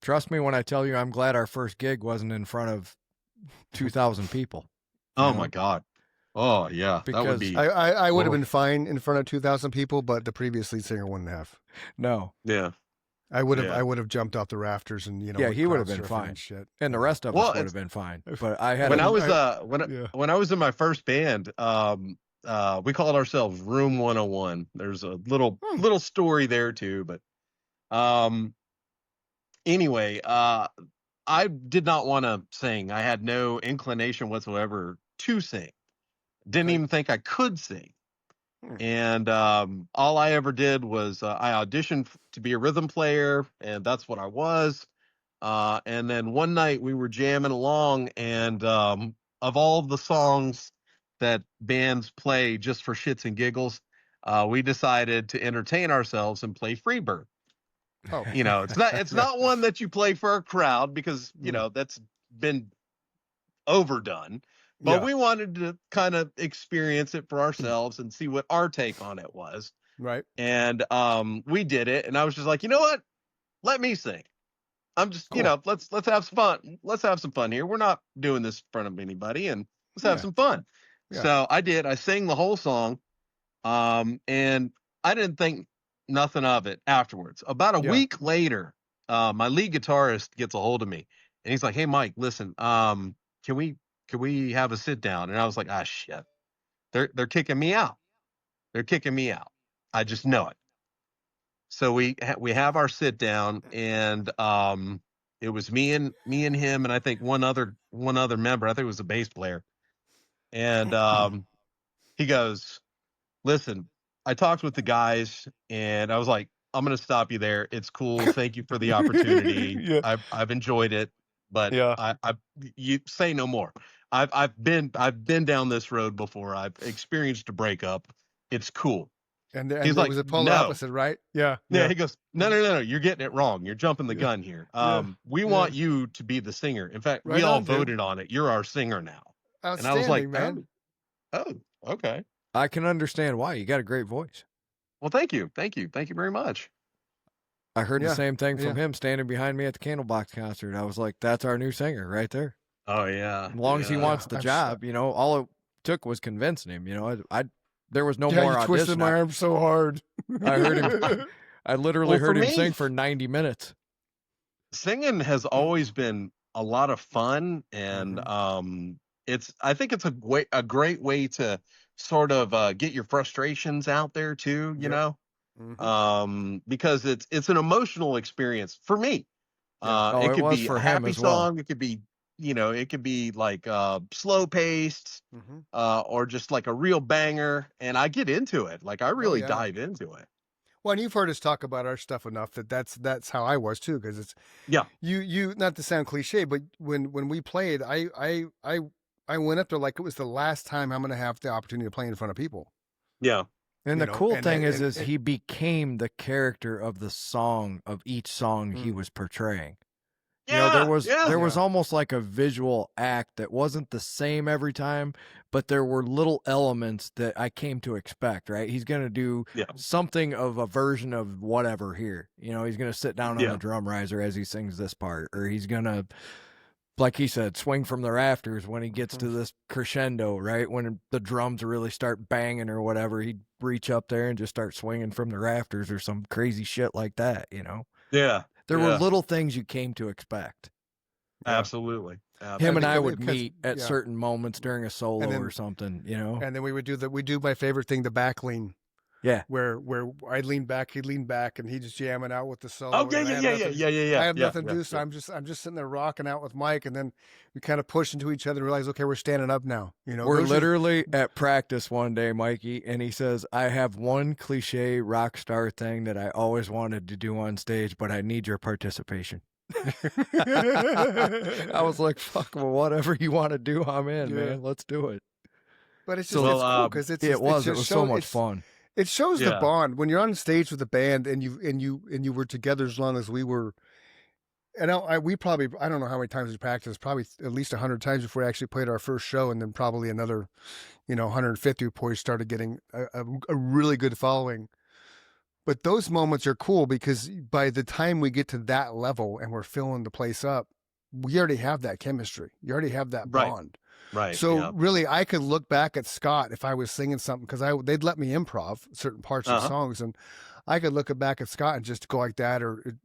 Trust me when I tell you I'm glad our first gig wasn't in front of 2,000 people. Oh my God. Oh yeah. That would Because be, I would have Oh. been fine in front of 2,000 people, but the previous lead singer wouldn't have. No. yeah. I would have Yeah. I would have jumped off the rafters and Yeah, went he would have crowd been surfing fine. and shit. And the rest of Well, us would it's- have been fine. But I had When a- I was yeah. when I was in my first band, we called ourselves Room 101. There's a little story there too, but anyway, I did not want to sing. I had no inclination whatsoever to sing. Didn't even think I could sing. And all I ever did was I auditioned to be a rhythm player, and that's what I was. And then one night we were jamming along, and of all the songs that bands play just for shits and giggles, we decided to entertain ourselves and play Freebird. Oh. It's not one that you play for a crowd because that's been overdone. But Yeah. we wanted to kind of experience it for ourselves and see what our take on it was. Right. And we did it, and I was just like, you know what? Let me sing. I'm just, Cool. let's have some fun. Let's have some fun here. We're not doing this in front of anybody, and let's have some fun. Yeah. So I did. I sang the whole song, and I didn't think nothing of it afterwards. About a week later, my lead guitarist gets a hold of me, and he's like, "Hey, Mike, listen, can we have a sit down?" And I was like, "Ah, shit, they're kicking me out. They're kicking me out. I just know it." So we have our sit down, and it was me and him, and I think one other member. I think it was a bass player. And he goes, "Listen, I talked with the guys, and I was like, I'm gonna stop you there. It's cool. Thank you for the opportunity. Yeah. I've enjoyed it, but Yeah. you say no more. I've been down this road before. I've experienced a breakup. It's cool." And He's it like, was a polar "No." opposite, right? Yeah. Yeah, he goes, no, you're getting it wrong. You're jumping the gun here. We want you to be the singer. In fact, Right we all on, dude. voted on it. You're our singer now. And I was Outstanding, like, man. oh, okay. I can understand why. You got a great voice. Well, thank you very much. I heard Yeah, the same thing from yeah. him standing behind me at the Candlebox concert. I was like, that's our new singer right there. Oh yeah. As long as he Yeah. wants the I'm job, all it took was convincing him. There was no Yeah, more you audition. twisted my arm so hard. I heard him. I literally Well, heard for him me- sing for 90 minutes. Singing has always been a lot of fun, and I think it's a great way to sort of get your frustrations out there too, you know. Because it's an emotional experience for me. Oh, It it could was be for a him happy as well. song, it could be it could be like slow paced, or just like a real banger, and I get into it. Like I really yeah. dive into it. Well, and you've heard us talk about our stuff enough that's how I was too, because it's you not to sound cliche, but when we played, I went up there like it was the last time I'm gonna have the opportunity to play in front of people. Yeah. And You the know, cool and- thing and- is and- he became the character of the song of each song he was portraying. There was almost like a visual act that wasn't the same every time, but there were little elements that I came to expect, right? He's going to do something of a version of whatever here. He's going to sit down on a drum riser as he sings this part, or he's going to, like he said, swing from the rafters when he gets to this crescendo, right? When the drums really start banging or whatever, he'd reach up there and just start swinging from the rafters or some crazy shit like that, Yeah. There were little things you came to expect. Absolutely. Him and I would because- meet at certain moments during a solo or something, And then we would do my favorite thing, the back lean. Yeah. Where I'd lean back, he'd lean back, and he'd just jamming out with the solo. Oh and yeah. I have nothing to do, so yeah. I'm just sitting there rocking out with Mike, and then we kind of push into each other and realize, okay, we're standing up now. We're literally at practice one day, Mikey, and he says, I have one cliche rock star thing that I always wanted to do on stage, but I need your participation. I was like, fuck, well, whatever you want to do, I'm in, man. Let's do it. But it's just So, it's cool because it was so much fun. It shows the bond when you're on stage with the band and you were together as long as we were. And we probably, I don't know how many times we practiced, probably at least 100 times before we actually played our first show, and then probably another, 150 before we started getting a really good following. But those moments are cool because by the time we get to that level and we're filling the place up, we already have that chemistry. You already have that Right. bond. Right. So yeah. really, I could look back at Scott if I was singing something, because they'd let me improv certain parts of songs, and I could look back at Scott and just go like that, or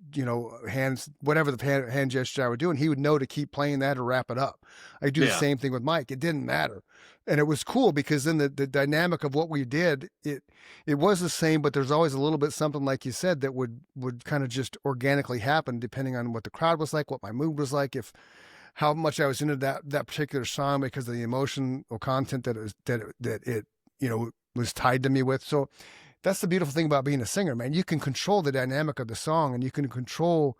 hands, whatever the hand gesture I would do, and he would know to keep playing that or wrap it up. I do the same thing with Mike. It didn't matter, and it was cool because then the dynamic of what we did, it was the same, but there's always a little bit something, like you said, that would kind of just organically happen depending on what the crowd was like, what my mood was like, how much I was into that particular song because of the emotional content that it was tied to me with. So that's the beautiful thing about being a singer, man. You can control the dynamic of the song, and you can control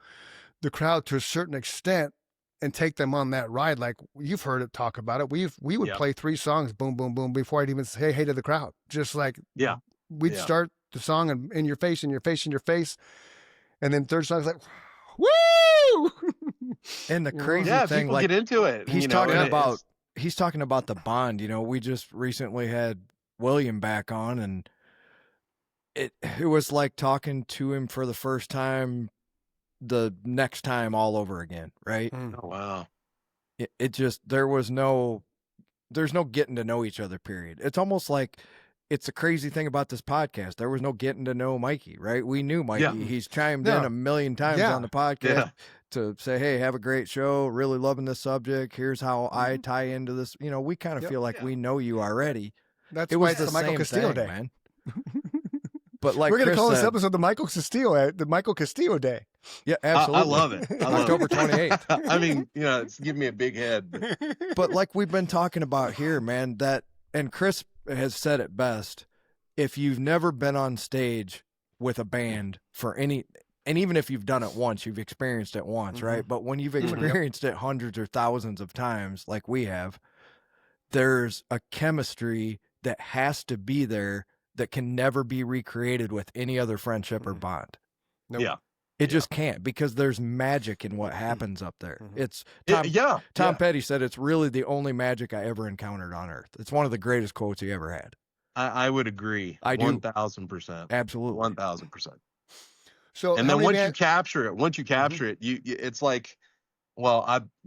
the crowd to a certain extent and take them on that ride. Like you've heard it talk about it. We would play 3 songs, boom, boom, boom, before I'd even say hey to the crowd. Just like we'd start the song and in your face, in your face, in your face, and then third song's like, woo! And the crazy thing, people like, get into it. He's talking about the bond. We just recently had William back on, and it was like talking to him for the first time the next time all over again, right? Oh wow. It just there's no getting to know each other, period. It's almost like it's a crazy thing about this podcast. There was no getting to know Mikey, right? We knew Mikey. Yeah. He's chimed in a million times on the podcast to say, hey, have a great show. Really loving this subject. Here's how I tie into this. We kind of feel like we know you already. That's why it's the Michael Castillo Day, man. But like we're going to call this said, episode the Michael Castillo Day. Yeah, absolutely. I love it. October 28th. I mean, it's giving me a big head. But like we've been talking about here, man, and Chris has said it best. If you've never been on stage with a band and even if you've done it once, you've experienced it once, right? But when you've experienced it hundreds or thousands of times, like we have, there's a chemistry that has to be there that can never be recreated with any other friendship or bond. Nope. Yeah. It just can't, because there's magic in what happens up there. It's Tom Petty said it's really the only magic I ever encountered on earth. It's one of the greatest quotes he ever had. I would agree. I do. 1,000%. Absolutely. 1,000%. So, and then once you capture it, you it's like,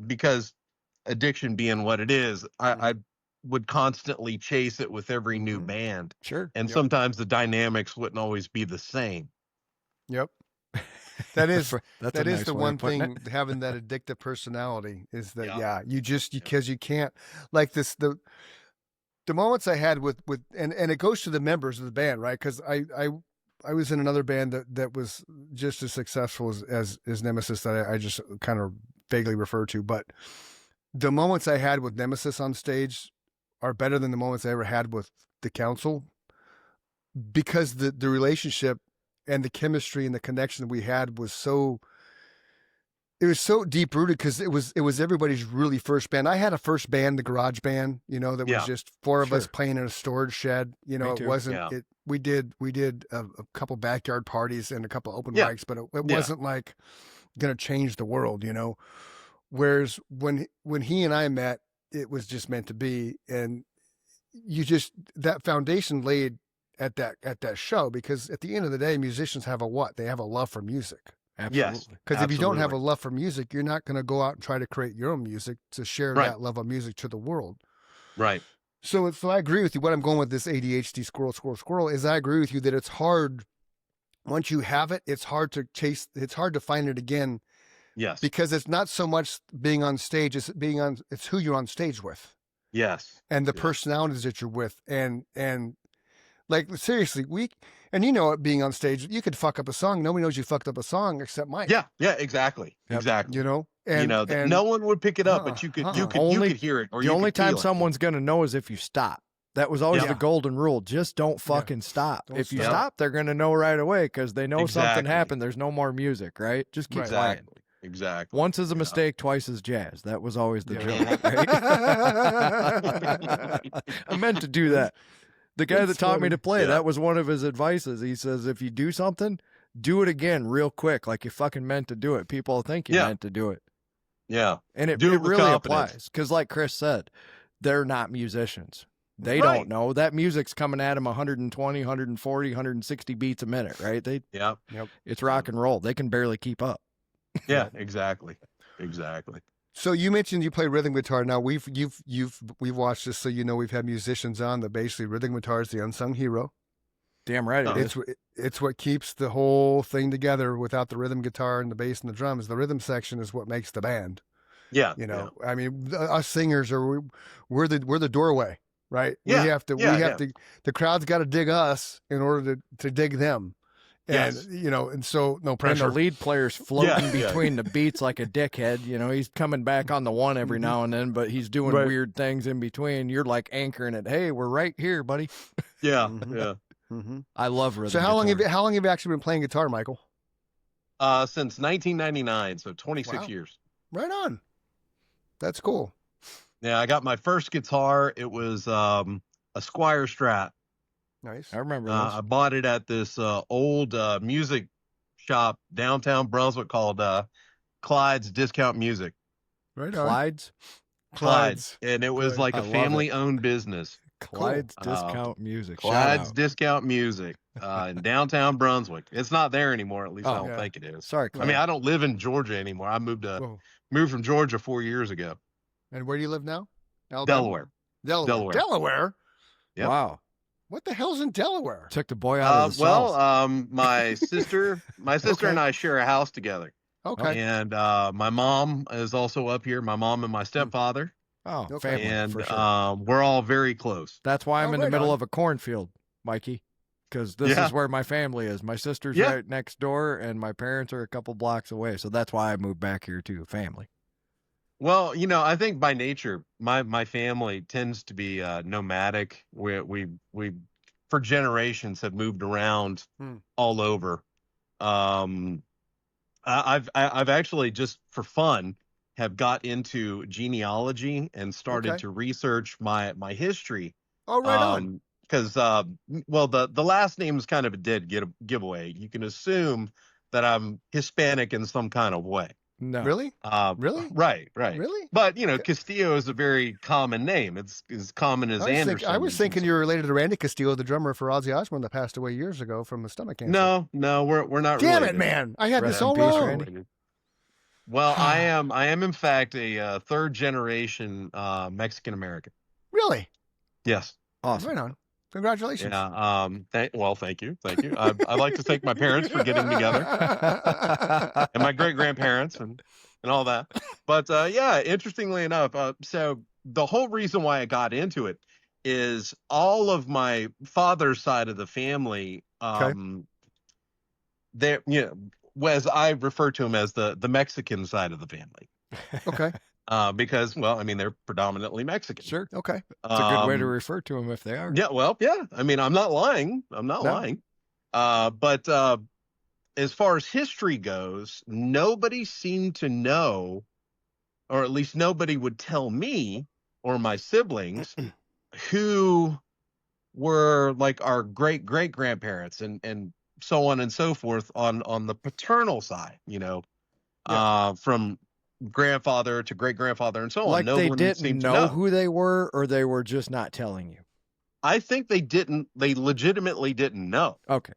because addiction being what it is, I would constantly chase it with every new band. Sure. And sometimes the dynamics wouldn't always be the same. Yep. That is nice the one thing, having that addictive personality is that because you can't, like this, the moments I had with and it goes to the members of the band, right? Because I was in another band that was just as successful as Nemesis that I just kind of vaguely refer to, but the moments I had with Nemesis on stage are better than the moments I ever had with the Council, because the relationship and the chemistry and the connection that we had was so deep rooted, because it was everybody's really first band. I had a first band, the garage band, that was just 4 of us playing in a storage shed. It wasn't we did a couple backyard parties and a couple open mics, but it wasn't like gonna change the world, Whereas when he and I met, it was just meant to be, and that foundation laid at that show, because at the end of the day, musicians have they have a love for music. Absolutely. Because if you don't have a love for music, you're not going to go out and try to create your own music to share that love of music to the world. Right. So I agree with you. What I'm going with this ADHD squirrel is I agree with you that it's hard. Once you have it, it's hard to chase. It's hard to find it again. Yes. Because it's not so much being on stage, it's who you're on stage with. Yes. And the personalities that you're with. And like, seriously, being on stage, you could fuck up a song. Nobody knows you fucked up a song except Mike. Yeah, exactly. Yep. Exactly. And no one would pick it up, but you could hear it. Or the only time it. someone's going to know is if you stop. That was always the golden rule. Just don't fucking stop. If you stop, they're going to know right away, because they know something happened. There's no more music, right? Just keep playing. Exactly. Once is a mistake, twice is jazz. That was always the joke, right? I meant to do that. The guy that taught me to play, that was one of his advices. He says, if you do something, do it again real quick, like you fucking meant to do it. People think you Yeah. meant to do it. Yeah. And it Do it with really confidence. applies. Because like Chris said, they're not musicians. They Right. don't know. That music's coming at them 120, 140, 160 beats a minute, right? Yeah. It's rock and roll. They can barely keep up. Yeah, exactly. Exactly. So you mentioned you play rhythm guitar. Now we've watched this, so you know we've had musicians on that basically rhythm guitar is the unsung hero. Damn right it is. It's what keeps the whole thing together. Without the rhythm guitar and the bass and the drums, the rhythm section is what makes the band. Yeah. You know, I mean, us singers we're the doorway, right? Yeah. We have to the crowd's got to dig us in order to dig them. And Yes. you know, and so no And pressure. the lead player's floating Yeah. between the beats like a dickhead. You know, he's coming back on the one every now and then, but he's doing Right. weird things in between. You're like anchoring it. Hey, we're right here, buddy. Yeah. Mhm. Yeah. Mm-hmm. I love rhythm So how long have guitar. you actually been playing guitar, Michael? Since 1999, so 26 Wow. years. Right on. That's cool. Yeah, I got my first guitar. It was a Squire Strat. Nice. I remember I bought it at this old music shop downtown Brunswick called Clyde's Discount Music. Right on. Clyde's. And it was Good. like I a love it. family-owned business. Clyde's Cool. Discount Music. Shout Clyde's out. Discount Music in downtown Brunswick. It's not there anymore, at least I Oh, don't yeah. think it is. Sorry, I Clyde. mean, I don't live in Georgia anymore. I moved Whoa. from Georgia 4 years ago. And where do you live now? Alabama? Delaware. Delaware. Delaware? Yep. Wow. What the hell's in Delaware? Took the boy out of the sauce. My sister Okay. and I share a house together. Okay. And my mom is also up here, my mom and my stepfather. Oh, Okay. family And for sure. we're all very close. That's why I'm Oh, in the right middle on. of a cornfield, Mikey, because this Yeah. is where my family is. My sister's Yeah. right next door, and my parents are a couple blocks away. So that's why I moved back here too, family. Well, I think by nature, my family tends to be nomadic. We for generations have moved around all over. I've actually just for fun have got into genealogy and started Okay. to research my history. Oh, right on. Because well, the last name is kind of a dead giveaway. You can assume that I'm Hispanic in some kind of way. No. Really? Really? Right. Really? But Castillo is a very common name. It's as common as Anderson. I was thinking you were related to Randy Castillo, the drummer for Ozzy Osbourne that passed away years ago from a stomach cancer. No, we're not. Damn related. it, man! I had Rest this in all peace, wrong. Randy. Well, I am in fact a third generation Mexican American. Really? Yes. Awesome. Right on. Congratulations. Yeah. Thank you. I'd like to thank my parents for getting together, and my great grandparents and all that. But yeah, interestingly enough, so the whole reason why I got into it is all of my father's side of the family. They as I refer to them as the Mexican side of the family. Okay. Because, well, I mean, they're predominantly Mexican. Sure. Okay. It's a good way to refer to them if they are. Yeah, well, yeah. I mean, I'm not lying. But as far as history goes, nobody seemed to know, or at least nobody would tell me or my siblings who were like our great grandparents and so on and so forth on the paternal side, from grandfather to great grandfather and so on. Like No they one didn't seemed to know who they were, or they were just not telling you. I think they legitimately didn't know. Okay.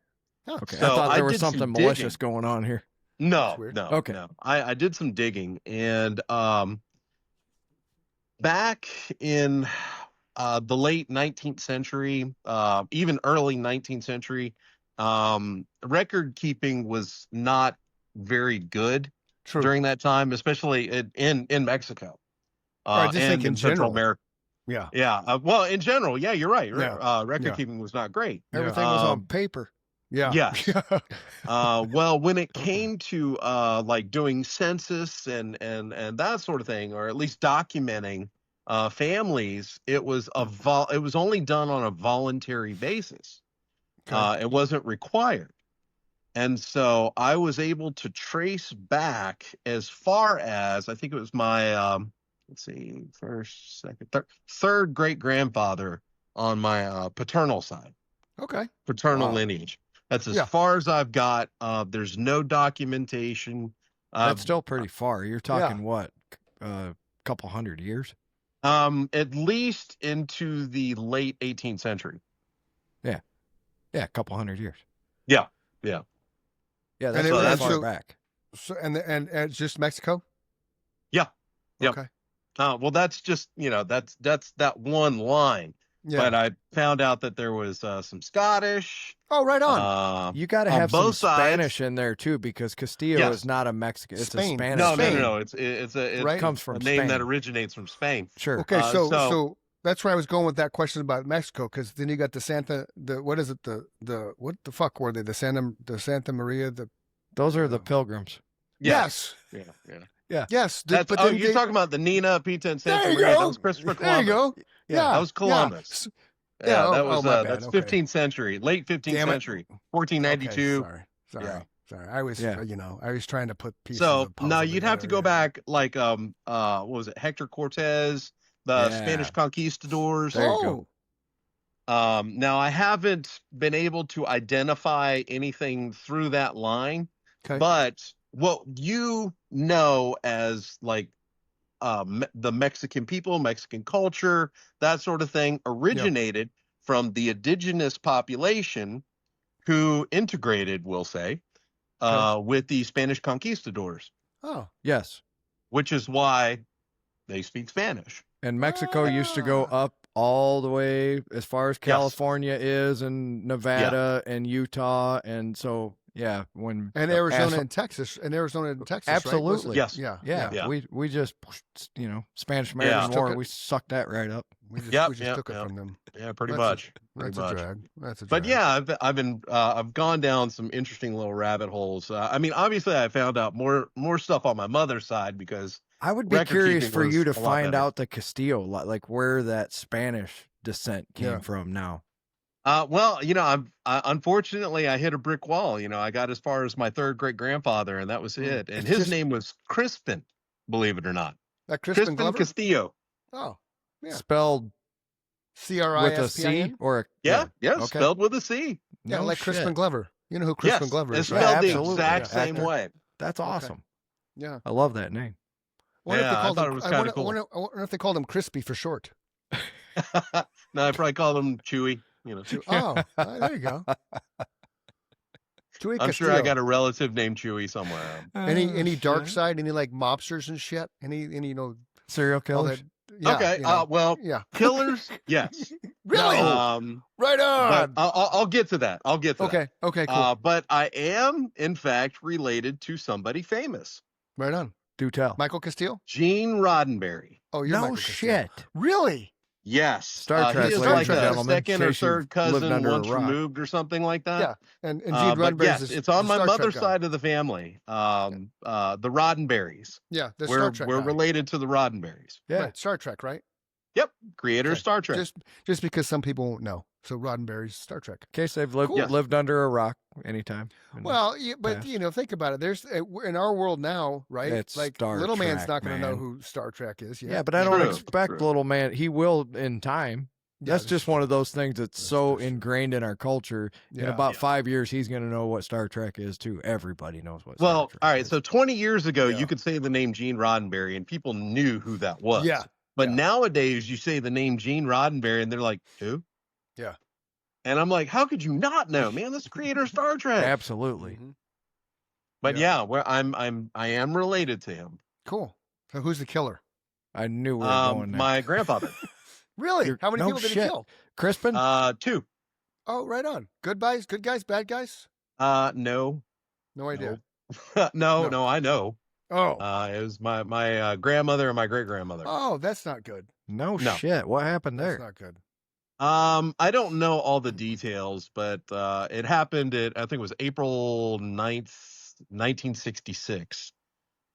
Oh, Okay. So I thought I there was did some something malicious digging. going on here. No, weird. no. Okay. No. I did some digging, and back in the late 19th century, even early 19th century, record keeping was not very good True. during that time, especially in Mexico. I just think in Central general. America. Yeah. Yeah. Well, in general, yeah, you're right. Yeah. Record Yeah. keeping was not great. Everything was on paper. Yeah. Yes. Well, when it came to like doing census and that sort of thing, or at least documenting families, it was only done on a voluntary basis. Okay. It wasn't required. And so I was able to trace back as far as, I think it was my first, second, third great grandfather on my paternal side, Okay. paternal Wow. lineage. That's as Yeah. far as I've got. There's no documentation. That's still pretty far. You're talking what? Couple hundred years? At least into the late 18th century. Yeah, a couple hundred years. Yeah. Yeah, And that's it- not that's far so- back. So and it's just Mexico. Yeah. Yep. Okay. Well, that's just that's that one line. Yeah. But I found out that there was some Scottish. Oh, right on. You got to on have some both sides. Spanish in there too, because Castillo Yes. is not a Mexican. It's Spain. a Spanish. No, Spain. no. It Right. comes from a name Spain. that originates from Spain. Sure. Okay, so so- that's where I was going with that question about Mexico, because then you got what is it, what the fuck were they, the Santa Maria, Those are the pilgrims. yes, Yeah. yes, That's, but oh, then you're talking about the Nina, Pita, and Santa there you Maria. go, That was Christopher there Columbus. you go, yeah, That was Columbus. Yeah, Yeah, oh, that was my bad, that's okay. 15th century, late 15th Damn it. century, 1492. Okay, sorry, Yeah. I was, Yeah. I was trying to put pieces. So of puzzle now you'd have to together, go yeah. back like what was it, Hector Cortez, the Yeah. Spanish conquistadors. There you go. Now I haven't been able to identify anything through that line, Okay. but what you know as like the Mexican people, Mexican culture, that sort of thing originated from the indigenous population who integrated, we'll say, with the Spanish conquistadors, Oh, Yes. which is why they speak Spanish. And Mexico used to go up all the way as far as California is, and Nevada and Utah, and so when and the Arizona asshole- and Texas, right? Absolutely. Was it? Yes. Yeah, yeah, we just Spanish Yeah. American Took War, it. we sucked that right up. We just, Yep, we just yep, took it yep. from them. Yeah, pretty That's much. That's pretty a much. drag. That's a drag. But yeah, I've gone down some interesting little rabbit holes. I mean, obviously, I found out more stuff on my mother's side because I would be record curious keeping for you to was a lot find better. out the Castillo, like where that Spanish descent came Yeah. from now. Well, unfortunately I hit a brick wall. I got as far as my third great grandfather, and that was it. And It's his just- name was Crispin, believe it or not. That Crispin Crispin Glover. Castillo. Oh, Yeah. Spelled with a Crispin. C or a Yeah, okay. spelled with a C. Yeah, No like shit. Crispin Glover. You know who Crispin Yes, Glover it's is, right? spelled the absolutely, exact yeah. same Actor. way. That's awesome. Yeah. I love that name. I wonder if they Yeah, I called thought him- it was I kinda wonder- cool. I wonder if they called him Crispy for short. No, I probably called him Chewy. Oh, there you go. Chewy I'm sure I Castillo. got a relative named Chewy somewhere. Any dark shit. side? Any like mobsters and shit? Any serial all killers? that? Yeah, Okay. you know. Well, Yeah. killers, yes. Really? Right on. But I'll get to that. I'll get to that. Okay. Okay. Cool. But I am, in fact, related to somebody famous, right on. Do tell. Michael Castillo. Gene Roddenberry. Oh, you're No Michael Castillo. shit. Really? Yes. Star Trek, He is ladies like and a gentlemen, in second or case you've third lived cousin under a once rock. removed or something like that. Yeah. And Gene Roddenberry But yes, is it's on the my Star Trek mother's guy. side of the family. The Roddenberries. Yeah, the We're Star Trek. guy. related to the Roddenberries. Yeah. Right, Star Trek, right? Yep. Creator of Okay. Star Trek. Just because some people won't know. So Roddenberry's Star Trek. In case they've lived Cool. lived under a rock anytime. Well, but past. think about it. There's in our world now, right? It's like Star little man's Trek, not going to know man. who Star Trek is. yeah, but I don't True, expect true. little man. He will in time. Yeah, That's this just is one true. of those things that's so That's true. ingrained in our culture. In Yeah. about 5 years, he's going to know what Star Trek is too. Everybody knows what. Well, Star Trek all right. is. So 20 years ago, Yeah. you could say the name Gene Roddenberry and people knew who that was. Yeah. But yeah. nowadays, you say the name Gene Roddenberry and they're like, who? Yeah. And I'm like, how could you not know, man? That's the creator of Star Trek. absolutely. Mhm. But Yeah. yeah, I am related to him. Cool. So who's the killer? I knew we were going there. My grandfather. Really? You're- How many no people did shit. he kill? Crispin. 2. Oh, right on. Good guys, bad guys? No. No idea. No, No. I know. Oh. It was my grandmother and my great grandmother. Oh, that's not good. no no. shit. What happened That's there? not good. I don't know all the details, but it happened at I think it was April 9th, 1966.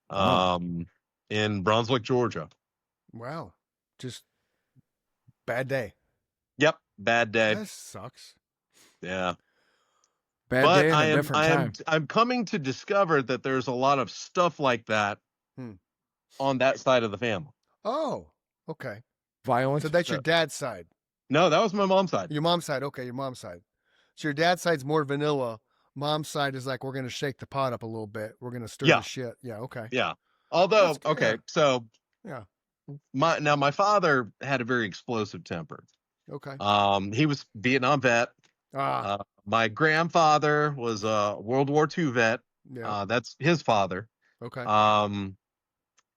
Wow. In Brunswick, Georgia. Wow. Just bad day. Yep, bad day. That sucks. Yeah. Bad But day and I a am different I am time. I'm coming to discover that there's a lot of stuff like that Hmm. on that side of the family. Oh, okay. Violence. So that's your dad's side. No, that was my mom's side. Your mom's side. Okay, your mom's side. So your dad's side's more vanilla. Mom's side is like, we're going to shake the pot up a little bit. We're going to stir Yeah. the shit. Yeah. Okay. Yeah. Although, That's good. okay, so Yeah. my father had a very explosive temper. Okay. He was Vietnam vet. My grandfather was a World War II vet. Yeah. That's his father. Okay.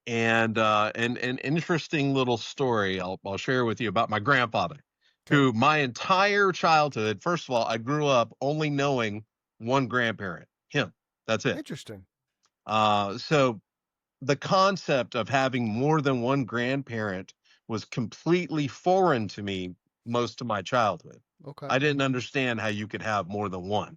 And an interesting little story I'll share with you about my grandfather, who my entire childhood, first of all, I grew up only knowing one grandparent, him. That's it. Interesting. So the concept of having more than one grandparent was completely foreign to me most of my childhood. Okay. I didn't understand how you could have more than one.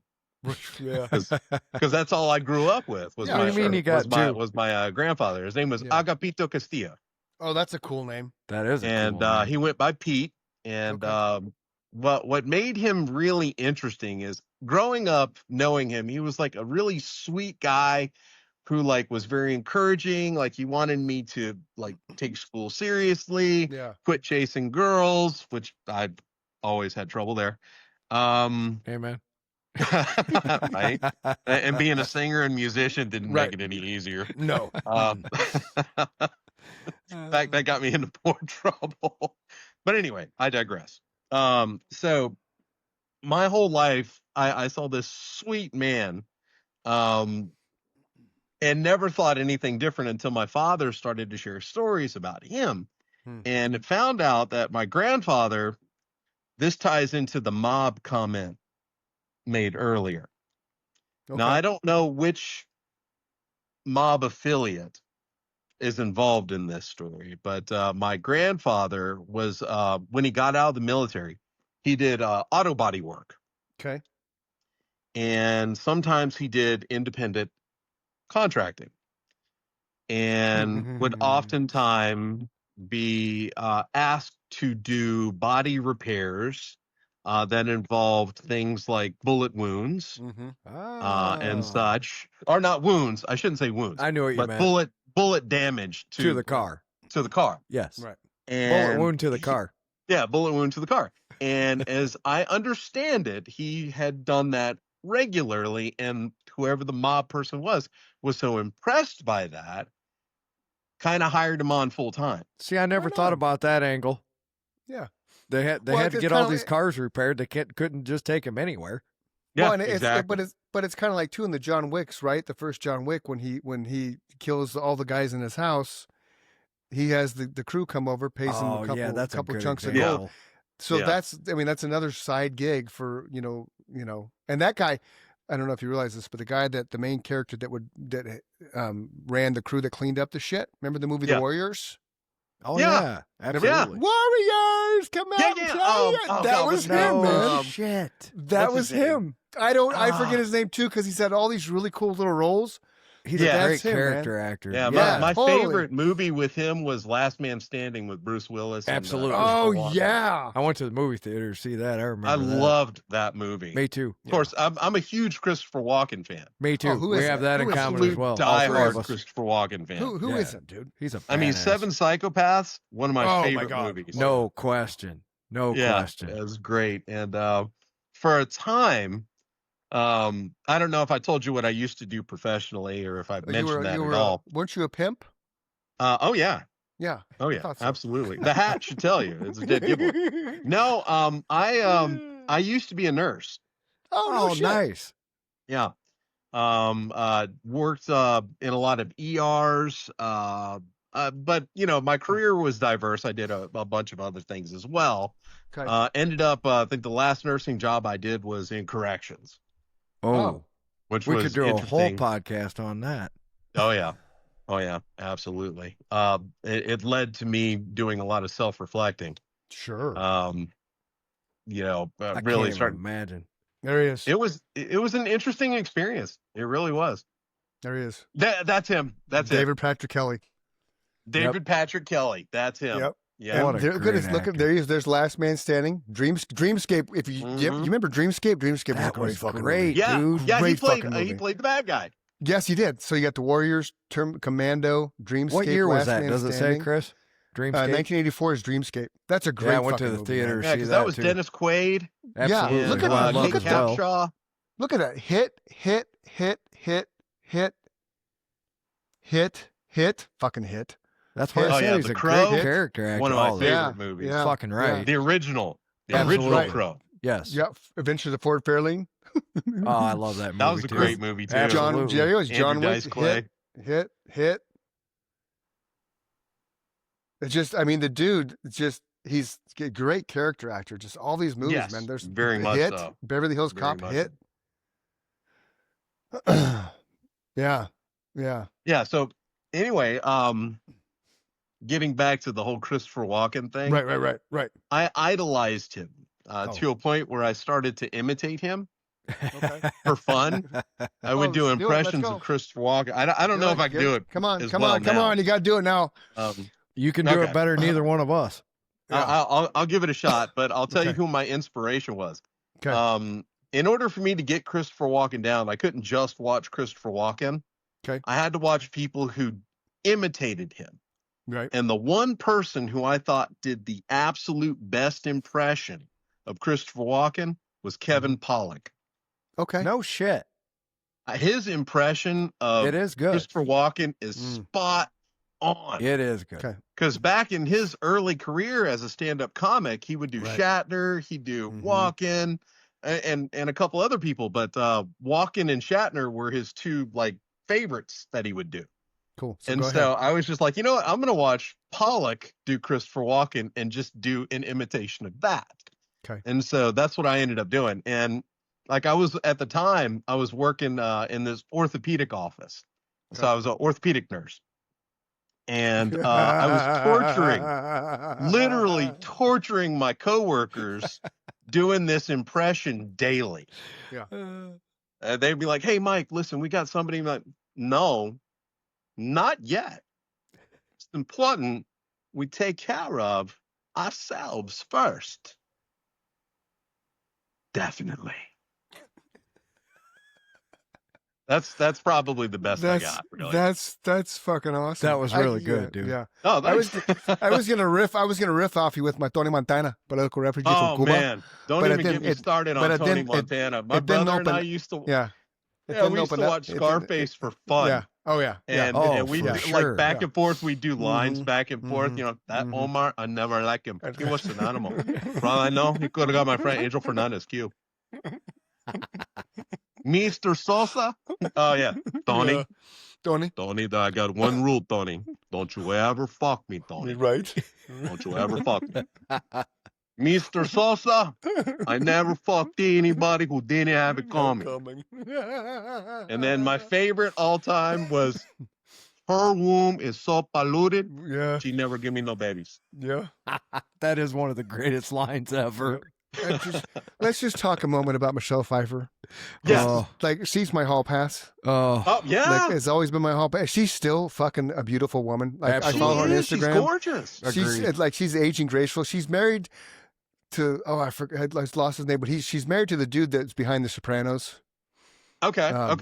Yeah. Because that's all I grew up with. Was Yeah, my, what do you mean you got two? was my grandfather. His name was Yeah. Agapito Castillo. Oh, that's a cool name. That is a And cool name. he went by Pete. And what made him really interesting is growing up knowing him, he was like a really sweet guy who like was very encouraging. Like he wanted me to like take school seriously, Yeah. quit chasing girls, which I always had trouble there. Amen. Right. And being a singer and musician didn't Right. make it any easier. No. In fact, that got me into more trouble. But anyway, I digress. So my whole life, I saw this sweet man, and never thought anything different until my father started to share stories about him. And found out that my grandfather, this ties into the mob comment made earlier. Okay. Now, I don't know which mob affiliate is involved in this story, but my grandfather was, when he got out of the military, he did auto body work. Okay. And sometimes he did independent contracting and would oftentimes be asked to do body repairs that involved things like bullet wounds and such, or not wounds. I shouldn't say wounds. I knew what you but meant. bullet damage To the car. To the car. Yes. Right. And Bullet wound to the car. Yeah, bullet wound to the car. And as I understand it, he had done that regularly, and whoever the mob person was so impressed by that, kind of hired him on full time. See, I never thought about that angle. Yeah. They had Well, to it's get all kinda these like- cars repaired. They couldn't just take them anywhere. Yeah, Well, and exactly. but it's kind of like too in the John Wicks, right? The first John Wick, when he kills all the guys in his house, he has the crew come over, pays him Oh, a couple, yeah, that's a couple good chunks example. of gold. So Yeah. that's another side gig for, and that guy, I don't know if you realize this, but the guy the main character that ran the crew that cleaned up the shit. Remember the movie Yeah. The Warriors? Oh, Yeah. yeah. Absolutely. Warriors, come out Yeah, and yeah. play it. Oh, That God, was what's his him, name? man. Shit. That what's was his name? him. I forget Ah. his name too because he's had all these really cool little roles. He's Yeah. a great That's him, man. character actor. Yeah, Yeah, my totally. favorite movie with him was Last Man Standing with Bruce Willis. and, Absolutely. Oh Christopher Walken. yeah. I went to the movie theater to see that. I remember I that. loved that movie. Me too. Of course, I'm a huge Christopher Walken fan. Me too. who we isn't? have that Who in isn't? common as Absolute well. All three diehard of us. Christopher Walken fan. Who Yeah. isn't, dude? He's a I mean, badass. Seven Psychopaths, one of my Oh, my favorite God. movies. No question. No Yeah, question. it was great. And for a time, I don't know if I told you what I used to do professionally or if I mentioned that at all. Weren't you a pimp? Oh yeah, Yeah. oh yeah, thought so. absolutely. The hat should tell you. It's a dead giveaway. No, I used to be a nurse. Oh, no Oh, shit. nice. Yeah. Worked in a lot of ERs. But my career was diverse. I did a bunch of other things as well. Okay. Ended up, I think the last nursing job I did was in corrections, Oh, which we was could do a whole interesting. podcast on that. Oh yeah, absolutely. It led to me doing a lot of self-reflecting. Sure. I Really can't even starting. imagine. There he is. It was an interesting experience. It really was. There he is. That's him. That's David Patrick Kelly. David Patrick Kelly. That's him. Yep. Yeah. What a Look at great his, look actor. at there he is. There's Last Man Standing. Dreamscape. If you remember Dreamscape, Dreamscape That was a great was fucking great. movie. Yeah, dude. yeah. He Great played. fucking He movie. played the bad guy. Yes, he did. So you got the Warriors, Commando, Dreamscape. What year was Last that? Man Does it say, Standing. Chris? Dreamscape. 1984 is Dreamscape. That's a great. Yeah, I went to fucking the movie, theater. man. Yeah, See because that was too. Dennis Quaid. Absolutely. look and, at I love Kate look as well. Capshaw. Look at that. Hit. Fucking hit. That's why I Oh, said yeah, he's The a Crow, great character actor. One of my All favorite Yeah, movies. yeah. Fucking right. The original. The Absolutely. original Crow. Yes. Yep. Adventures of Ford Fairlane. Oh, I love that movie. That was a too. great movie, too. Absolutely. John Andrew Wick. Dice Clay. Hit. It's just, I mean, the dude, he's a great character actor. Just all these movies, Yes, man. There's very much Hit, so. Beverly Hills Very Cop, much Hit. Yeah. Yeah, so anyway, getting back to the whole Christopher Walken thing, Right. I idolized him Oh. to a point where I started to imitate him Okay. for fun. I would do let's do it. Let's impressions go. of Christopher Walken. I don't know if I can do it. Come on, as come well on. now. You got to do it now. You can do Okay. it better than either one of us. Yeah. I'll give it a shot, but I'll tell you Okay. who my inspiration was. Okay. In order for me to get Christopher Walken down, I couldn't just watch Christopher Walken. Okay. I had to watch people who imitated him. Right. And the one person who I thought did the absolute best impression of Christopher Walken was Kevin Pollak. Okay. No shit. His impression of It is good. Christopher Walken is spot on. It is good. Okay. Because back in his early career as a stand-up comic, he would do Right. Shatner, he'd do Mhm. Walken, and a couple other people. But Walken and Shatner were his two favorites that he would do. Cool. And go so ahead. I was just like, you know what? I'm going to watch Pollock do Christopher Walken and just do an imitation of that. Okay. And so that's what I ended up doing. And I was at the time, I was working in this orthopedic office. So Okay. I was an orthopedic nurse. And I was literally torturing my coworkers doing this impression daily. They'd be like, hey, Mike, listen, we got somebody. I'm like, no, not yet. It's important we take care of ourselves first. Definitely. That's probably the best I got. Really. That's fucking awesome. That was really good, dude. Yeah. Oh, I was thanks. gonna riff off you with my Tony Montana, political refugee from Oh Cuba. man, don't But even it get didn't- me started but on it Tony didn't- Montana. My it didn't brother and I open- used to. Yeah. Yeah, we used to watch Scarface for fun. Yeah. Oh yeah. Yeah. And, Oh, and we for do, sure. back and forth. We do lines Mhm. back and forth. Mhm. You know that Mhm. Omar, I never like him. He was an animal. For all I know, he could have got my friend Angel Fernandez. Q. Mr. Sosa. Oh yeah, Tony. Yeah. Tony. Tony, I got one rule, Tony. Don't you ever fuck me, Tony. Right. Don't you ever fuck me. Mr. Sosa, I never fucked anybody who didn't have it coming. And then my favorite all time was, her womb is so polluted, Yeah. she never give me no babies. Yeah. That is one of the greatest lines ever. Let's just talk a moment about Michelle Pfeiffer. Yes. Oh, Like, she's my hall pass. Oh, yeah. Like, it's always been my hall pass. She's still fucking a beautiful woman. Like, I Absolutely. follow her on She's Instagram. gorgeous. Agreed. She's aging graceful. She's married to I forgot, I lost his name, but she's married to the dude that's behind The Sopranos. Okay, Um,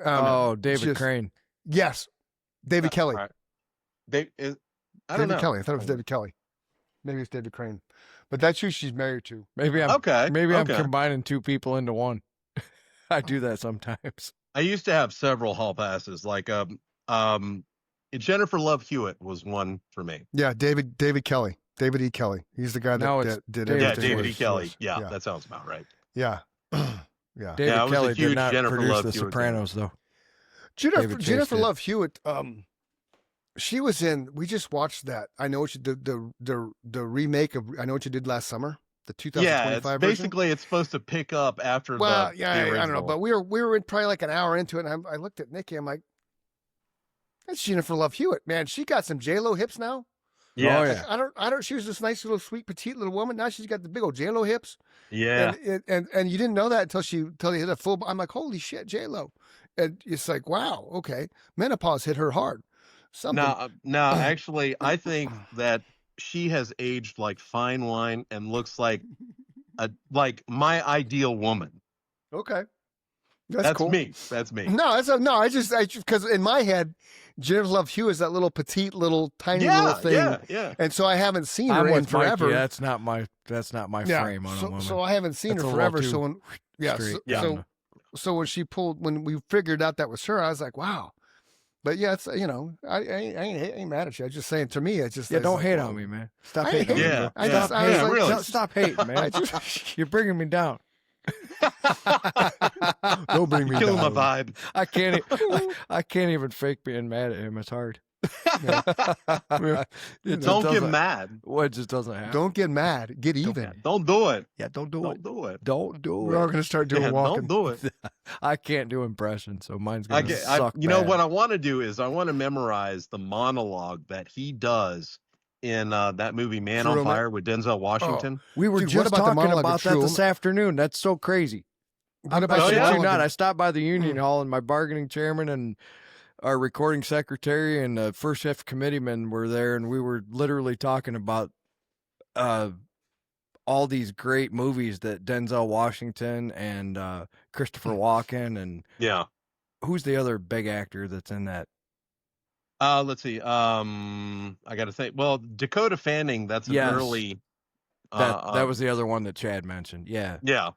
oh, David just- Crane. Yes, David Kelly. All right. I don't David know. Kelly. I thought it was David Kelly. Maybe it's David Crane, but that's who she's married to. Maybe I'm Okay. maybe I'm okay. combining two people into one. I do that sometimes. I used to have several hall passes. Jennifer Love Hewitt was one for me. Yeah, David Kelly. David E. Kelly. He's the guy No, that it's did David Yeah, everything. David E. with- Kelly. with- Yeah, that sounds about right. yeah. Yeah. David I was a Kelly huge did not Jennifer produce Love The Hewitt Sopranos, though. Jennifer David Chase did. Love Hewitt. She was in. We just watched that. I Know What You Did. The remake of I Know What You Did Last Summer. The 2025 Yeah, it's version. basically it's supposed to pick up after Well, the yeah, the I don't know, original. but we were in probably like an hour into it, and I looked at Nikki. I'm like, that's Jennifer Love Hewitt, man. She got some J-Lo hips now. Yeah, Oh, yeah. I don't. She was this nice little sweet petite little woman. Now she's got the big old J-Lo hips. yeah. And you didn't know that until you hit a full. I'm like, holy shit, J-Lo. And it's like, wow, okay, menopause hit her hard. Something. Now, actually, I think that she has aged like fine wine and looks like my ideal woman. Okay. That's cool. me. That's me. No, I just because in my head, Jennifer Love Hewitt is that little petite, little tiny little thing, Yeah. and so I haven't seen her I'm in with forever. Mikey. That's not my Yeah, frame on a woman. so I haven't seen That's her a little forever. So too when straight. so when we figured out that was her, I was like, wow. But yeah, it's I ain't mad at you. I'm just saying, to me, it's just don't like, hate whoa. on me, man. Stop I ain't hating. hating. on me, Yeah, bro. I yeah, just I was yeah, like, really. No, stop hating, man. You're bringing me down. don't bring me Killing my down. vibe. I can't even fake being mad at him. It's hard. Yeah. It Don't get doesn't- mad. Well, it just doesn't happen. Don't get mad. Get even. Don't do it. Yeah, don't do Don't it. do it. Don't do We're all it. gonna start doing Yeah, walking. don't do it. I can't do impressions, so mine's gonna I suck. you know bad. what I want to do is I want to memorize the monologue that he does in that movie Man True on Man. Fire with Denzel Washington. We were Dude, what just about the talking monologue of about that True this afternoon. That's so crazy. What I about shit the you monologue not. of- I stopped by the union hall, and my bargaining chairman and our recording secretary and the first shift committeeman were there, and we were literally talking about all these great movies that Denzel Washington and Christopher Walken and Yeah. who's the other big actor that's in that? Let's see. I got to say, well, Dakota Fanning. That's an Yes. early. That was the other one that Chad mentioned. Yeah. Yeah.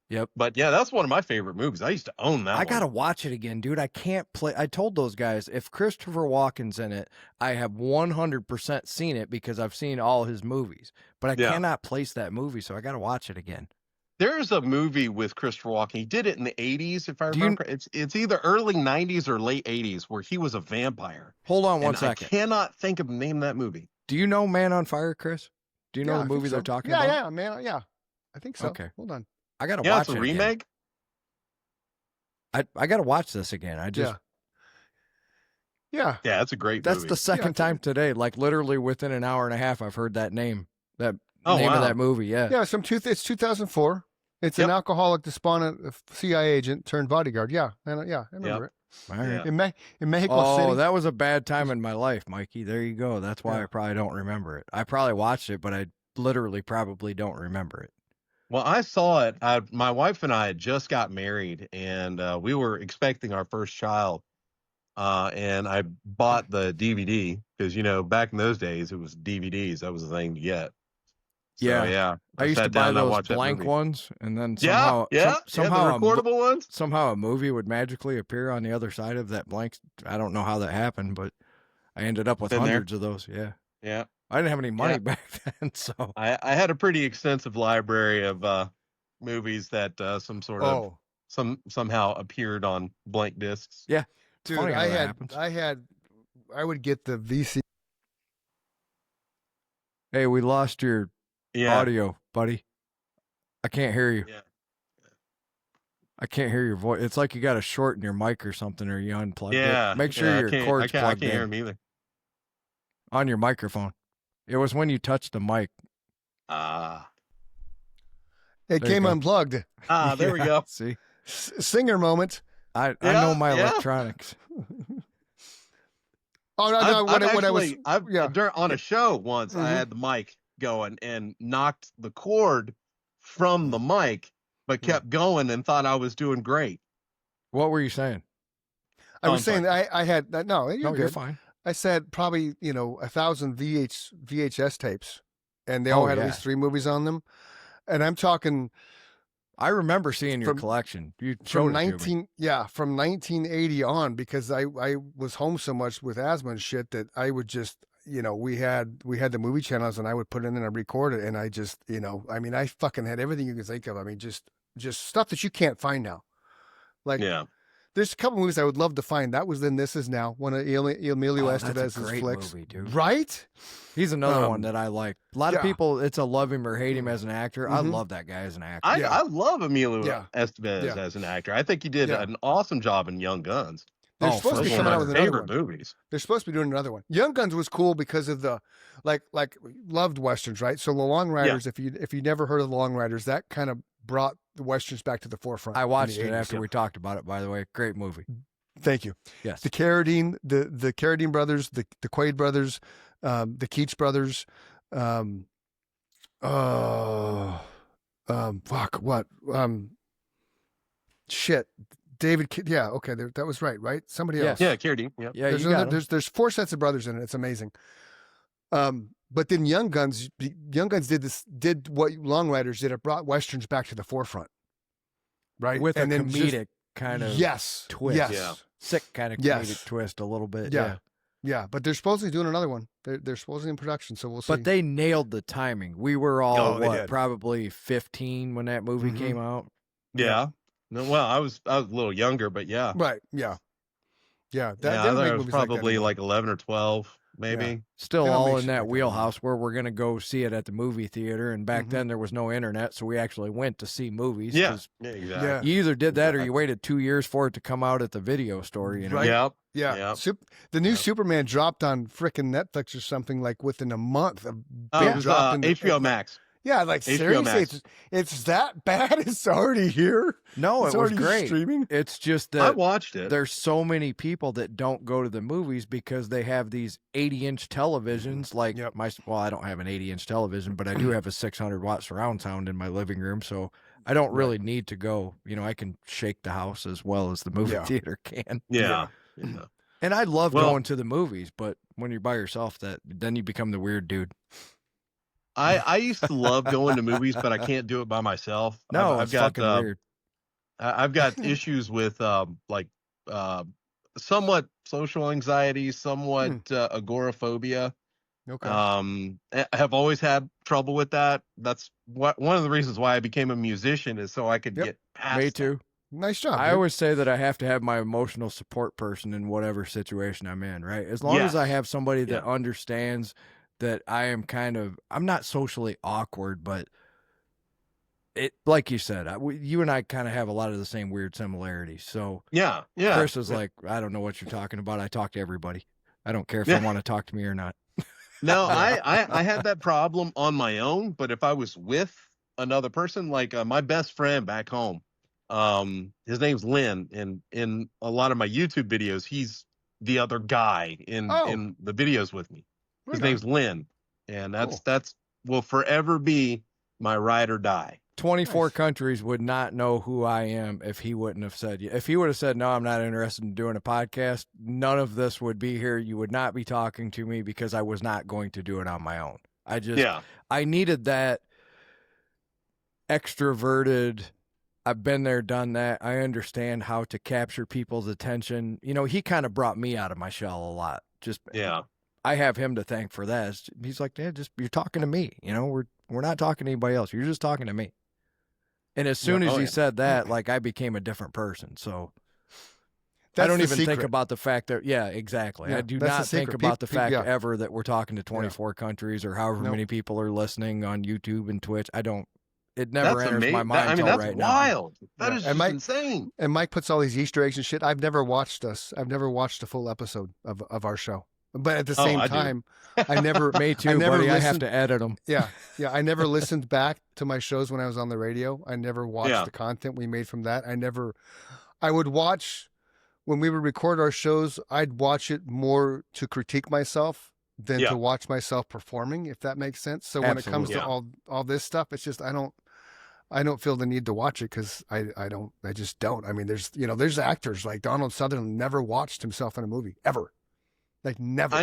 Yep. But yeah, that's one of my favorite movies. I used to own that. I gotta one. watch it again, dude. I can't play. I told those guys if Christopher Walken's in it, I have 100% seen it because I've seen all his movies. But I Yeah. cannot place that movie, so I gotta watch it again. There's a movie with Christopher Walken. He did it in the 80s, if I Do you- remember. It's either early 90s or late 80s, where he was a vampire. Hold on one And second. I cannot think of the name of that movie. Do you know Man on Fire, Chris? Do you know Yeah, the I movie think they're so. talking yeah, about? Yeah, man. Yeah, I think so. Okay. Hold on. I gotta Yeah, watch it's a it again. remake. I gotta watch this again. I just Yeah. Yeah, that's a great that's movie. the second time today. Like literally within an hour and a half, I've heard that name. That Oh, name of wow. that movie. Yeah. Yeah, it's 2004. It's an Yep. alcoholic, despondent CIA agent turned bodyguard. Yeah, I remember it. All right. Yeah. In Mexico Oh, City. that was a bad time in my life, Mikey. There you go. That's why Yeah. I probably don't remember it. I probably watched it, but I literally probably don't remember it. Well, I saw it. My wife and I had just got married, and we were expecting our first child. And I bought the DVD because, back in those days, it was DVDs. That was the thing to get. So, Yeah. I used to sat buy down and I those watched that blank movie. ones, and then Yeah, somehow, yeah, somehow, the recordable ones. somehow a movie would magically appear on the other side of that blank. I don't know how that happened, but I ended up with In there. hundreds of those. Yeah. Yeah, I didn't have any money Yeah. back then, so I had a pretty extensive library of movies that somehow appeared on blank discs. yeah. Dude, funny how that happens. I would get the VC. Hey, we lost your Yeah, audio, buddy. I can't hear you. Yeah. I can't hear your voice. It's like you got a short in your mic or something, or you unplugged yeah. it. Make sure yeah, your cord's I plugged can't hear in him either. on your microphone. It was when you touched the mic. Ah, It There you came go. unplugged. there we Yeah, go. See, Singer moment. I Yeah, know my yeah. electronics. Oh no, what I was. On a show once, I Mhm. had the mic going and knocked the cord from the mic, but kept going and thought I was doing great. What were you saying? I was I'm saying sorry. I had no. You're No, good. you're fine. I said probably 1,000 VHS tapes, and they all Oh, had yeah. at least 3 movies on them. And I'm talking I remember seeing your From- collection. You from showed it to me. from 1980 on, because I was home so much with asthma and shit that I would just we had the movie channels, and I would put it in and record it, and I just I fucking had everything you could think of. I mean, just stuff that you can't find now. Like Yeah. there's a couple movies I would love to find. That was Then This Is Now, one of Emilio Oh, that's a Estevez's great flicks. movie, dude. Right? He's another Um, one that I like. A lot of yeah. people, it's a love him or hate him as an actor. I Mhm. love that guy as an actor. I Yeah. love Emilio Yeah. Estevez Yeah. as an actor. I think he did Yeah. an awesome job in Young Guns. They're Oh, supposed for to be sure. coming out One with of my another favorite one. movies. They're supposed to be doing another one. Young Guns was cool because of the like loved westerns, right? So the Long Riders, if you never heard of the Long Riders, that kind of brought the westerns back to the forefront. I in watched the it 80s. after we talked about it, by the way. Great movie. Thank you. Yes. The Carradine, the Carradine brothers, the Quaid brothers, the Keats brothers. Fuck what? shit. David, yeah, okay, that was right? Somebody else. Yes. Yeah, Carradine. Yeah. Yeah, There's you got 'em. there's 4 sets of brothers in it. It's amazing. But then Young Guns did what Long Riders did. It brought westerns back to the forefront, right? with and a then comedic kind of twist. Yes, Yeah. Sick kind of comedic Yes. twist a little bit. Yeah. Yeah, but they're supposedly doing another one. They're supposedly in production, so we'll see. But they nailed the timing. We were all Oh, they did. probably 15 when that movie Mhm. came out. Yeah. No, well, I was a little younger, but yeah. Right, yeah. Yeah, They I don't thought make it was movies like that probably anymore. like 11 or 12, maybe. Still They don't all make in shit that like that wheelhouse where we're going to go see it at the movie theater. And back Mhm. then there was no internet, so we actually went to see movies. Yeah. 'cause Yeah, exactly. Yeah. You either did that or you Exactly. waited 2 years for it to come out at the video store, you know? Right. Yep. Yeah, Yep. the new Yep. Superman dropped on frickin' Netflix or something like within a month of It being was dropped in HBO Max. Yeah, like HBO seriously, Max. it's that bad. It's already here. No, It's it was already great. streaming. It's just I that watched it. there's so many people that don't go to the movies because they have these 80-inch televisions. Like Yep. well, I don't have an 80-inch television, but I do have a 600-watt surround sound in my living room, so I don't really need to go. You know, I can shake the house as well as the movie Yeah. theater can. Yeah. And I love Well- going to the movies, but when you're by yourself, then you become the weird dude. I used to love going to movies, but I can't do it by myself. No, I've it's got fucking weird. I've got issues with somewhat social anxiety, somewhat agoraphobia. Okay. I have always had trouble with that. That's one of the reasons why I became a musician, is so I could Yep. get past Me that. too. Nice job. I dude. always say that I have to have my emotional support person in whatever situation I'm in, right? As long as I Yes. have somebody that Yeah. understands that I'm not socially awkward, but it, like you said, you and I kind of have a lot of the same weird similarities. So Yeah. Yeah. Chris is like, I don't know what you're talking about. I talk to everybody. I don't care if they want to talk to me or not. No, I had that problem on my own, but if I was with another person, like my best friend back home, his name's Lynn, and in a lot of my YouTube videos, he's the other guy in the videos with me. His Right on. name's Lynn, and Cool. that's will forever be my ride or die. 24 Nice. countries would not know who I am if he wouldn't have said, if he would have said, no, I'm not interested in doing a podcast, none of this would be here. You would not be talking to me because I was not going to do it on my own. I needed that extroverted. I've been there, done that. I understand how to capture people's attention. You know, he kind of brought me out of my shell a lot. Yeah. I have him to thank for that. He's like, yeah, you're talking to me. You know, we're not talking to anybody else. You're just talking to me. And as soon as he said that, like, I became a different person. So I don't the even think secret. about the fact that, exactly. Yeah, I do that's the not think secret. about the fact yeah. ever that we're talking to 24 countries or however Nope. many people are listening on YouTube and Twitch. It never That's enters amazing. my mind I mean, till that's right now. wild. That Yeah. is And just Mike- insane. And Mike puts all these Easter eggs and shit. I've never watched a full episode of our show. But at the same I do. time, I never Me too, never buddy. I have listened- to edit them. Yeah. I never listened back to my shows when I was on the radio. I never watched Yeah. the content we made from that. I would watch when we would record our shows, I'd watch it more to critique myself than Yeah. to watch myself performing, if that makes sense. So when it comes to Absolutely. all this stuff, it's just I don't feel the need to watch it because I just don't. I mean, there's actors like Donald Sutherland never watched himself in a movie ever. Like never.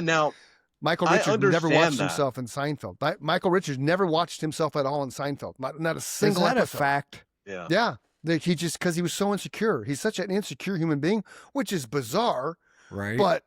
Michael I Richards never understand watched that. himself in Seinfeld. Michael Richards never watched himself at all in Seinfeld. Not a Is single that episode. a fact? Yeah. Yeah. Like he just, because he was so insecure. He's such an insecure human being, which is bizarre, Right. but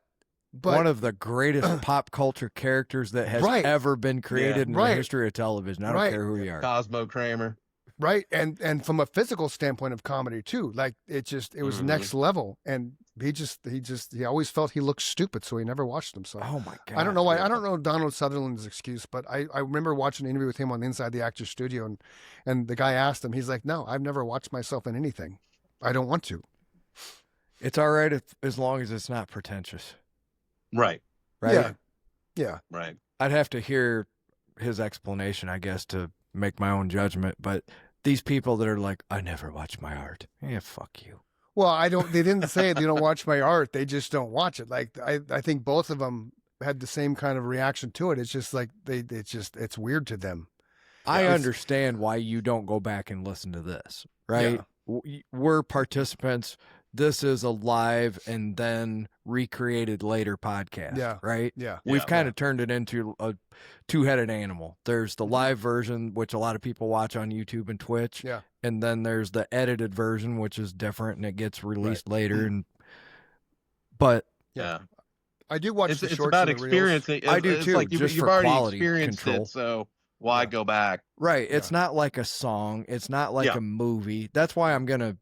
one of the greatest pop culture characters that has Right. ever been created in the Right. history of television. I don't care who you are. Cosmo Kramer. right. And from a physical standpoint of comedy too, like it was next level. And he always felt he looked stupid. So he never watched himself. Oh my God. I don't know why. I don't know Donald Sutherland's excuse, but I remember watching an interview with him on Inside the Actors Studio, and the guy asked him, he's like, "No, I've never watched myself in anything. I don't want to." It's all right as long as it's not pretentious. Right. Right. Yeah. Yeah. Right. I'd have to hear his explanation, I guess, to make my own judgment. But these people that are like, I never watch my art. Yeah, fuck you. Well, they didn't say they don't watch my art. They just don't watch it. Like I think both of them had the same kind of reaction to it. It's just like it's weird to them. I it's- understand why you don't go back and listen to this, right? Yeah. we're participants. This is a live and then recreated later podcast. Yeah. Right. Yeah. We've Yeah. kind of turned it into a two-headed animal. There's the live version, which a lot of people watch on YouTube and Twitch. Yeah. And then there's the edited version, which is different and it gets released later. But Yeah. I do watch the It's shorts about and the reels. experience. I do It's too, like just you've for already quality experienced control. it, so why go back? right, it's not like a song. It's not like Yeah. a movie. That's why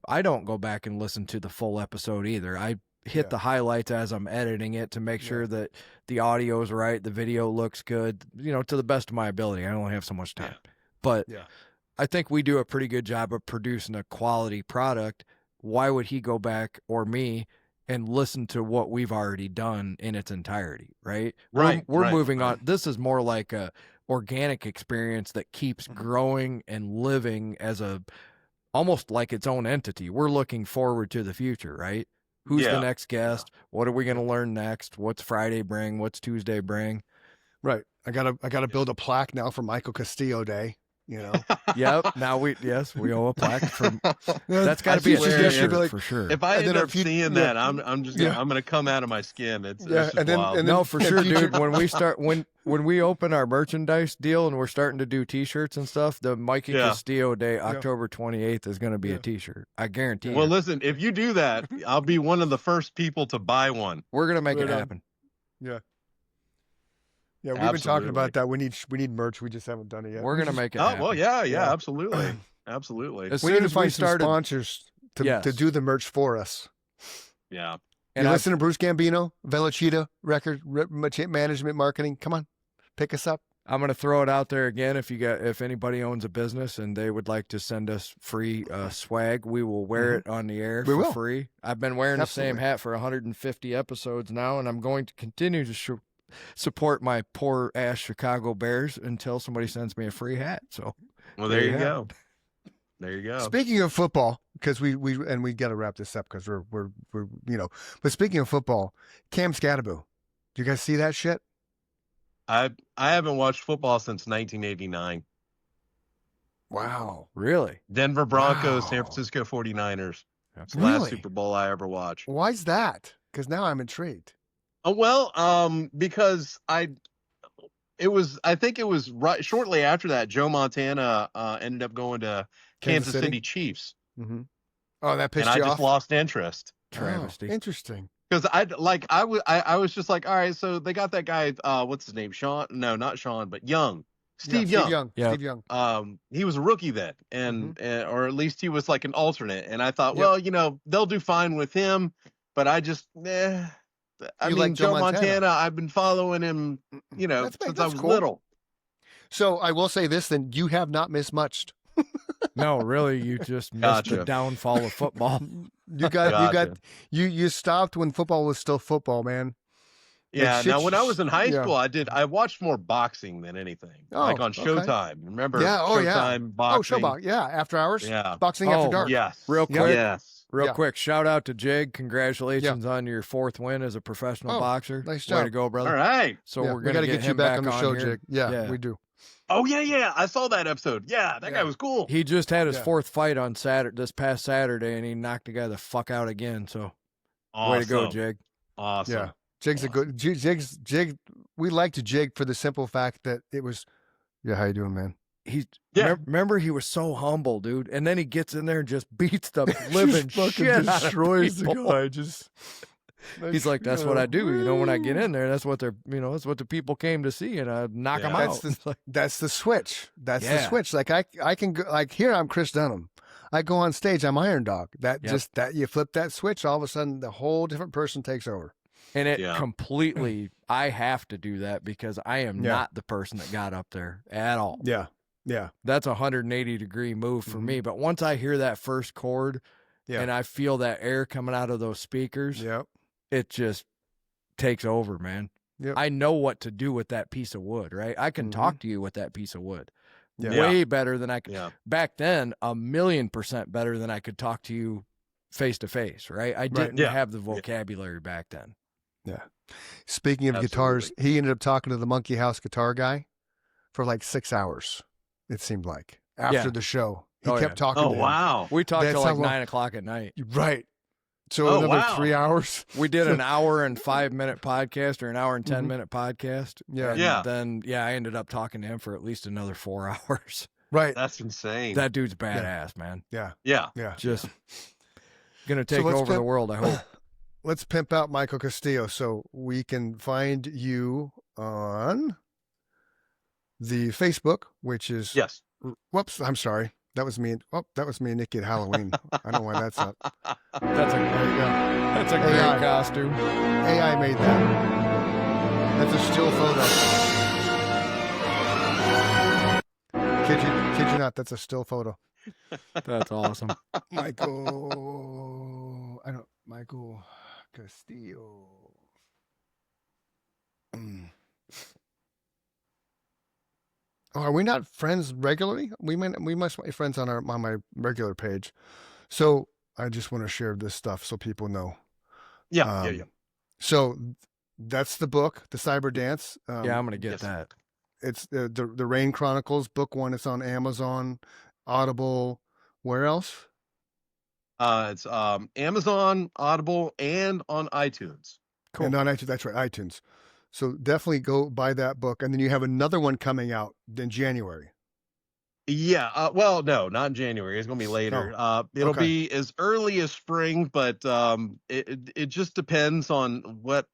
I don't go back and listen to the full episode either. I hit Yeah. the highlights as I'm editing it to make sure that the audio is right, the video looks good, to the best of my ability. I only have so much time. But Yeah. I think we do a pretty good job of producing a quality product. Why would he go back or me and listen to what we've already done in its entirety, right? Right, We're right, moving right. on. This is more like a organic experience that keeps growing and living as almost like its own entity. We're looking forward to the future, right? Who's the Yeah. next guest? What are we going to learn next? What's Friday bring? What's Tuesday bring? Right. I gotta build a plaque now for Michael Castillo Day. Yep. Now we owe a plaque from. That's got to be a swear, t-shirt be like, for sure. If I And end then up if you- seeing yeah. that, I'm just Yeah. I'm gonna come out of my skin. It's Yeah, just and then- wild. and then- No, for and sure, future- dude. When we start, when we open our merchandise deal and we're starting to do T-shirts and stuff, the Mikey Yeah. Castillo Day, October 28th, is going to be a T-shirt. I guarantee Well, you. listen, if you do that, I'll be one of the first people to buy one. We're going to make it Right on. happen. Yeah, we've been talking about Absolutely. that. We need merch. We just haven't done it yet. We're We going to just- make it Oh happen. well, yeah, Yeah. absolutely, absolutely. As We soon need to as we find some started, sponsors to Yes. do the merch for us. Yeah. and you I've- listen to Bruce Gambino, Velocita Record Management Marketing. Come on, pick us up. I'm going to throw it out there again. If anybody owns a business and they would like to send us free swag, we will wear it on the air We for will. free. I've been wearing the same Absolutely. hat for 150 episodes now, and I'm going to continue to support my poor ass Chicago Bears until somebody sends me a free hat. So Well, There there you you have go. There you go. Speaking of football, because we got to wrap this up because we're But speaking of football, Cam Scatterbo, do you guys see that shit? I haven't watched football since 1989. Wow, really, Denver Broncos, San Wow. Francisco 49ers. It's the Really? last Super Bowl I ever watched. why's that? Because now I'm intrigued. Because I think it was right shortly after that Joe Montana ended up going to Kansas City Chiefs, Mm-hmm. Oh, that pissed and I you just off? lost interest travesty. Oh, interesting. because I was just like, all right, so they got that guy, what's his name, Sean? No, not Sean, but Young, Steve Young. Yeah. Steve Young. He was a rookie then, and or at least he was like an alternate. And I thought, Yep. well, they'll do fine with him. But I just, I You mean, like Joe Joe Montana. Montana, I've been following him, That's since I was cool. little. So I will say this: then you have not missed much. No, really, you just missed Gotcha. the downfall of football. Gotcha. You stopped when football was still football, man. Yeah. shit Now, when I was in high yeah. school, I watched more boxing than anything, Oh, like on okay. Showtime. Remember? Yeah, oh, yeah. Showtime Oh, boxing. showbox. Yeah, after hours. Yeah. Boxing Oh, after dark. Yes. Real Yeah. quick, Yes. real Yeah. quick, shout out to Jig. Congratulations on your 4th win as a professional Oh, boxer. nice Way to job. go, brother. All right. So Yeah, we're we going got to to get you him back on the show, here. Jake. Yeah, Yeah. we do. Oh yeah. I saw that episode. Yeah, that Yeah. guy was cool. He just had his Yeah. 4th fight on this past Saturday, and he knocked the guy the fuck out again. So Awesome. way to go, Jig. Awesome. Yeah. Jig's a good Jig. We like to Jig for the simple fact that it was. Yeah, how you doing, man? Yeah. Remember, he was so humble, dude, and then he gets in there and just beats the living Just shit out of destroys the people. guy. Just. He's like, that's what I do. When I get in there, that's what that's what the people came to see, and I knock them Yeah. out. That's That's the switch. That's the Yeah. switch. Like I can go, like here I'm Chris Dunham. I go on stage, I'm Iron Dog. That Yep. just that you flip that switch, all of a sudden the whole different person takes over. And it Yeah. completely, I have to do that because I am Yeah. not the person that got up there at all. Yeah. Yeah. That's a 180-degree move for Mhm. me. But once I hear that first chord Yeah. and I feel that air coming out of those speakers, Yep. it just takes over, man. Yep. I know what to do with that piece of wood, right? I can Mhm. talk to you with that piece of wood. Yeah. Way better than I could. Yeah. Back then, 1,000,000% better than I could talk to you face to face, right? I didn't Yeah. have the vocabulary back then. Speaking of guitars, he ended up talking to the Monkey House guitar guy for like 6 hours, it seemed like, after Yeah. the show. He Oh, kept yeah. talking Oh to him. wow. We talked That's till how like long- 9 o'clock at night. Right. So Oh, another wow. 3 hours. We did an hour and 5-minute podcast or an hour and 10-minute podcast. Yeah. And Yeah. then, I ended up talking to him for at least another 4 hours. Right. That's insane. That dude's badass, man. Yeah. yeah. Yeah. Just going to take let's over the pimp- world, I hope. Let's pimp out Michael Castillo so we can find you on the Facebook, which is Yes. whoops, I'm sorry. That was me. Oh, that was me and Nikki at Halloween. I don't know why that's up. That's There you go. a great AI. costume. AI made that. That's a still photo. Kid you not, that's a still photo. That's awesome. Michael Castillo. Oh, are we not friends regularly? We must be friends on my regular page. So I just want to share this stuff so people know. Yeah. Yeah. So that's the book, The Cyber Dance. I'm going to get yes. that. It's the Rain Chronicles, book 1. It's on Amazon, Audible. Where else? It's Amazon, Audible, and on iTunes. Cool. And on iTunes, that's right, iTunes. So definitely go buy that book. And then you have another one coming out in January. Yeah. Well, no, not in January. It's going to be later. It'll okay. be as early as spring, but it just depends on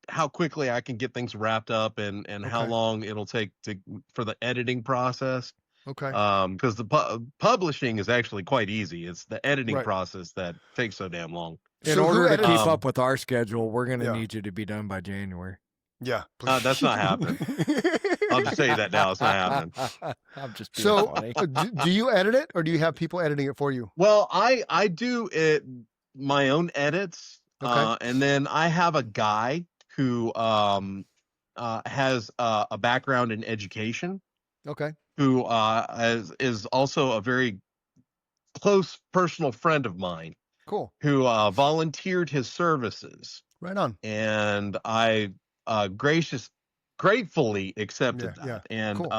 how quickly I can get things wrapped up and how Okay. long it'll take for the editing process. Okay. Because the publishing is actually quite easy. It's the editing Right. process that takes so damn long. In So who order to edited- keep up with our schedule, we're going to Yeah. need you to be done by January. Yeah. That's not happening. I'll just tell you that now. It's not happening. I'm just being So funny. do you edit it or do you have people editing it for you? Well, I do my own edits, Okay. and then I have a guy who has a background in education, Okay. who is also a very close personal friend of mine, Cool. who volunteered his services, Right on. and I gratefully accepted Yeah, that. And cool.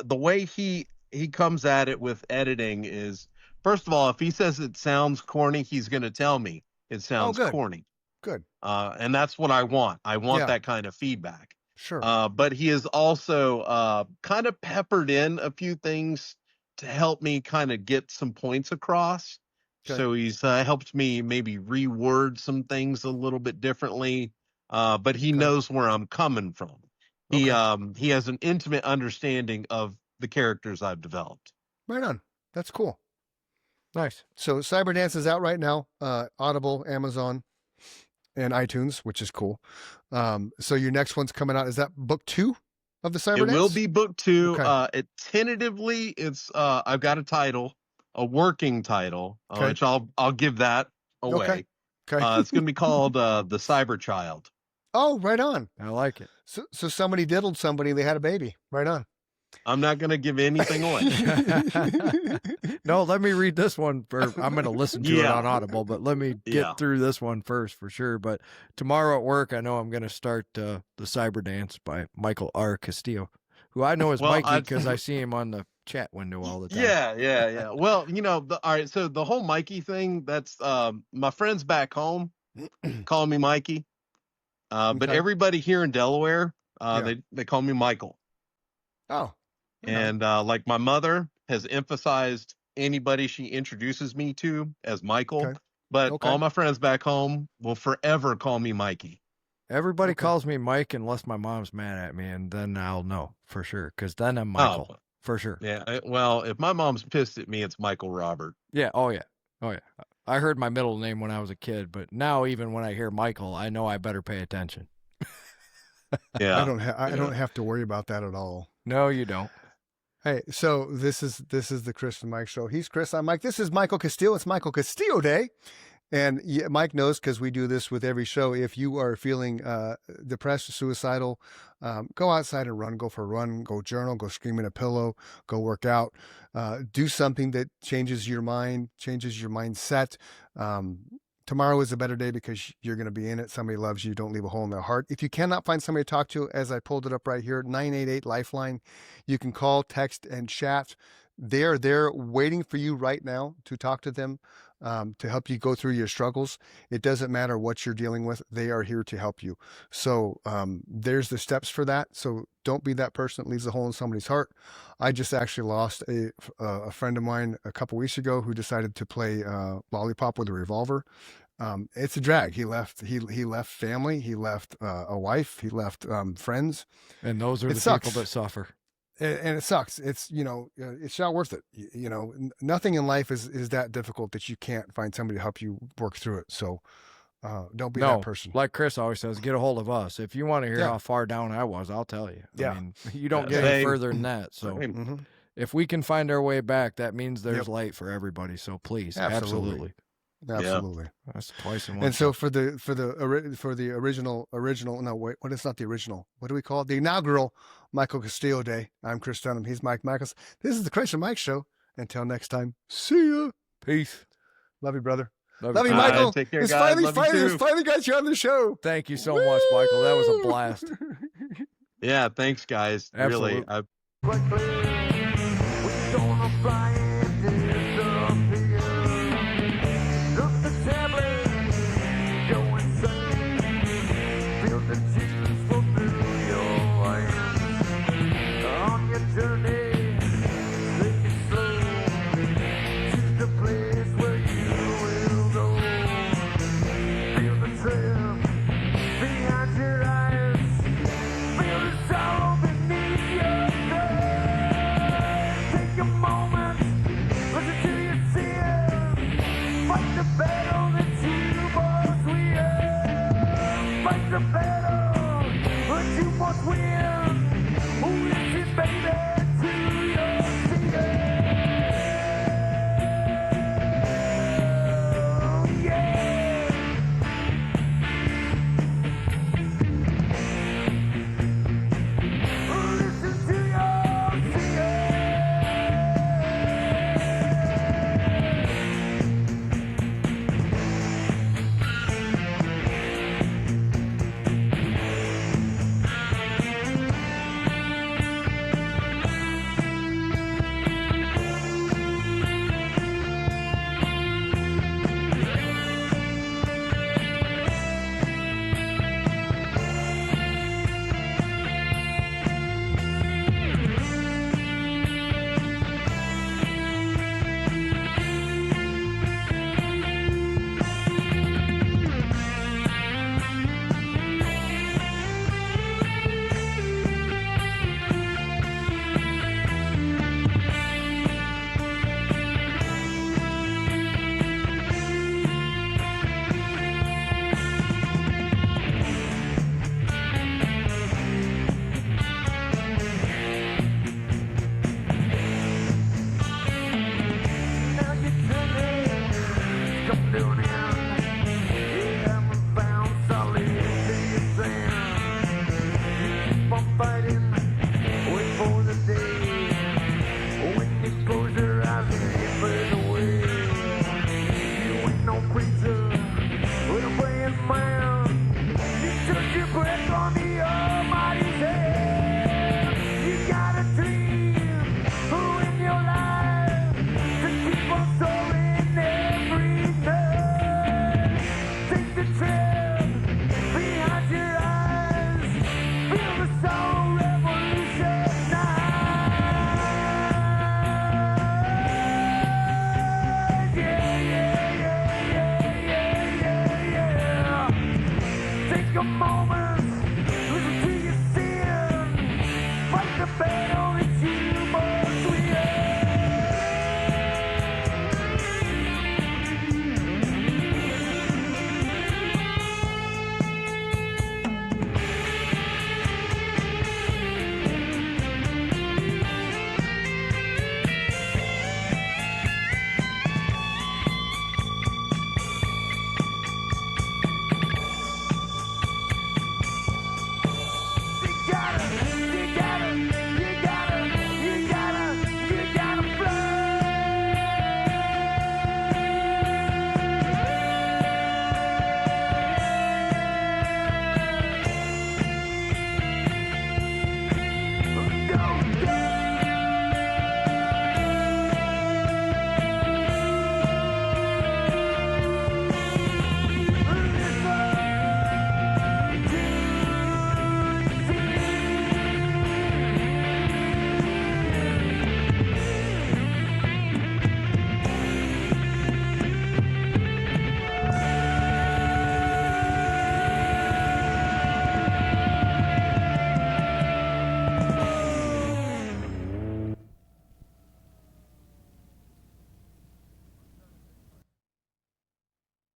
the way he comes at it with editing is, first of all, if he says it sounds corny, he's going to tell me it sounds good. corny. Good. And that's what I want. I want Yeah. that kind of feedback. Sure. But he is also kind of peppered in a few things to help me kind of get some points across. Okay. So he's helped me maybe reword some things a little bit differently. But he Okay. knows where I'm coming from. He Okay. he has an intimate understanding of the characters I've developed. Right on. That's cool. Nice. So Cyberdance is out right now, Audible, Amazon, and iTunes, which is cool. So your next one's coming out. Is that book 2 of the Cyberdance? It will be book 2. Okay. It's I've got a title, a working title, Okay. which I'll give that away. Okay. Okay. It's going to be called the Cyber Child. Oh, right on. I like it. So somebody diddled somebody and they had a baby. Right on. I'm not going to give anything away. No, let me read this one. I'm going to listen to it Yeah. on Audible, but let me get Yeah. through this one first for sure. But tomorrow at work, I know I'm going to start the Cyber Dance by Michael R. Castillo, who I know as Well, Mikey because I see him on the chat window all the time. Yeah. Well, all right. So the whole Mikey thing, that's my friends back home call me Mikey. But Okay. everybody here in Delaware, Yeah. they call me Michael. Oh. right on. And like my mother has emphasized anybody she introduces me to as Michael, Okay. but Okay. all my friends back home will forever call me Mikey. Everybody Okay. calls me Mike unless my mom's mad at me, and then I'll know for sure because then I'm Michael Oh, for sure. yeah. Well, if my mom's pissed at me, it's Michael Robert. Yeah. Oh, yeah. Oh, yeah. I heard my middle name when I was a kid, but now even when I hear Michael, I know I better pay attention. Yeah. I don't have to worry about that at all. No, you don't. Hey, so this is the Chris and Mike show. He's Chris, I'm Mike. This is Michael Castillo. It's Michael Castillo Day. And Mike knows because we do this with every show. If you are feeling depressed or suicidal, go outside and run. Go for a run. Go journal. Go scream in a pillow. Go work out. Do something that changes your mind, changes your mindset. Tomorrow is a better day because you're going to be in it. Somebody loves you. Don't leave a hole in their heart. If you cannot find somebody to talk to, as I pulled it up right here, 988 Lifeline. You can call, text, and chat. They're there waiting for you right now to talk to them, to help you go through your struggles. It doesn't matter what you're dealing with. They are here to help you. So there's the steps for that. So don't be that person that leaves a hole in somebody's heart. I just actually lost a friend of mine a couple weeks ago who decided to play lollipop with a revolver. It's a drag. He left family. He left a wife. He left friends. And those are the sucks. people that suffer. And it sucks. It's, it's not worth it. Nothing in life is that difficult that you can't find somebody to help you work through it. So don't be that person. Like Chris always says, get a hold of us. If you want to hear how far down I was, I'll tell you. Yeah. I mean, you don't get any further than that. So if we can find our way back, that means there's light for everybody. So please, absolutely. Absolutely. That's twice in one. And so for the original, no, wait, what is not the original? What do we call it? The inaugural Michael Castillo Day. I'm Chris Dunham. He's Mike Michaels. This is the Chris and Mike Show. Until next time, see ya. Peace. Love you, brother. Love you, Michael. Take care, It's guys. finally got you on the show. Thank you so much, Michael. That was a blast. Yeah, thanks, guys. Absolutely. Really,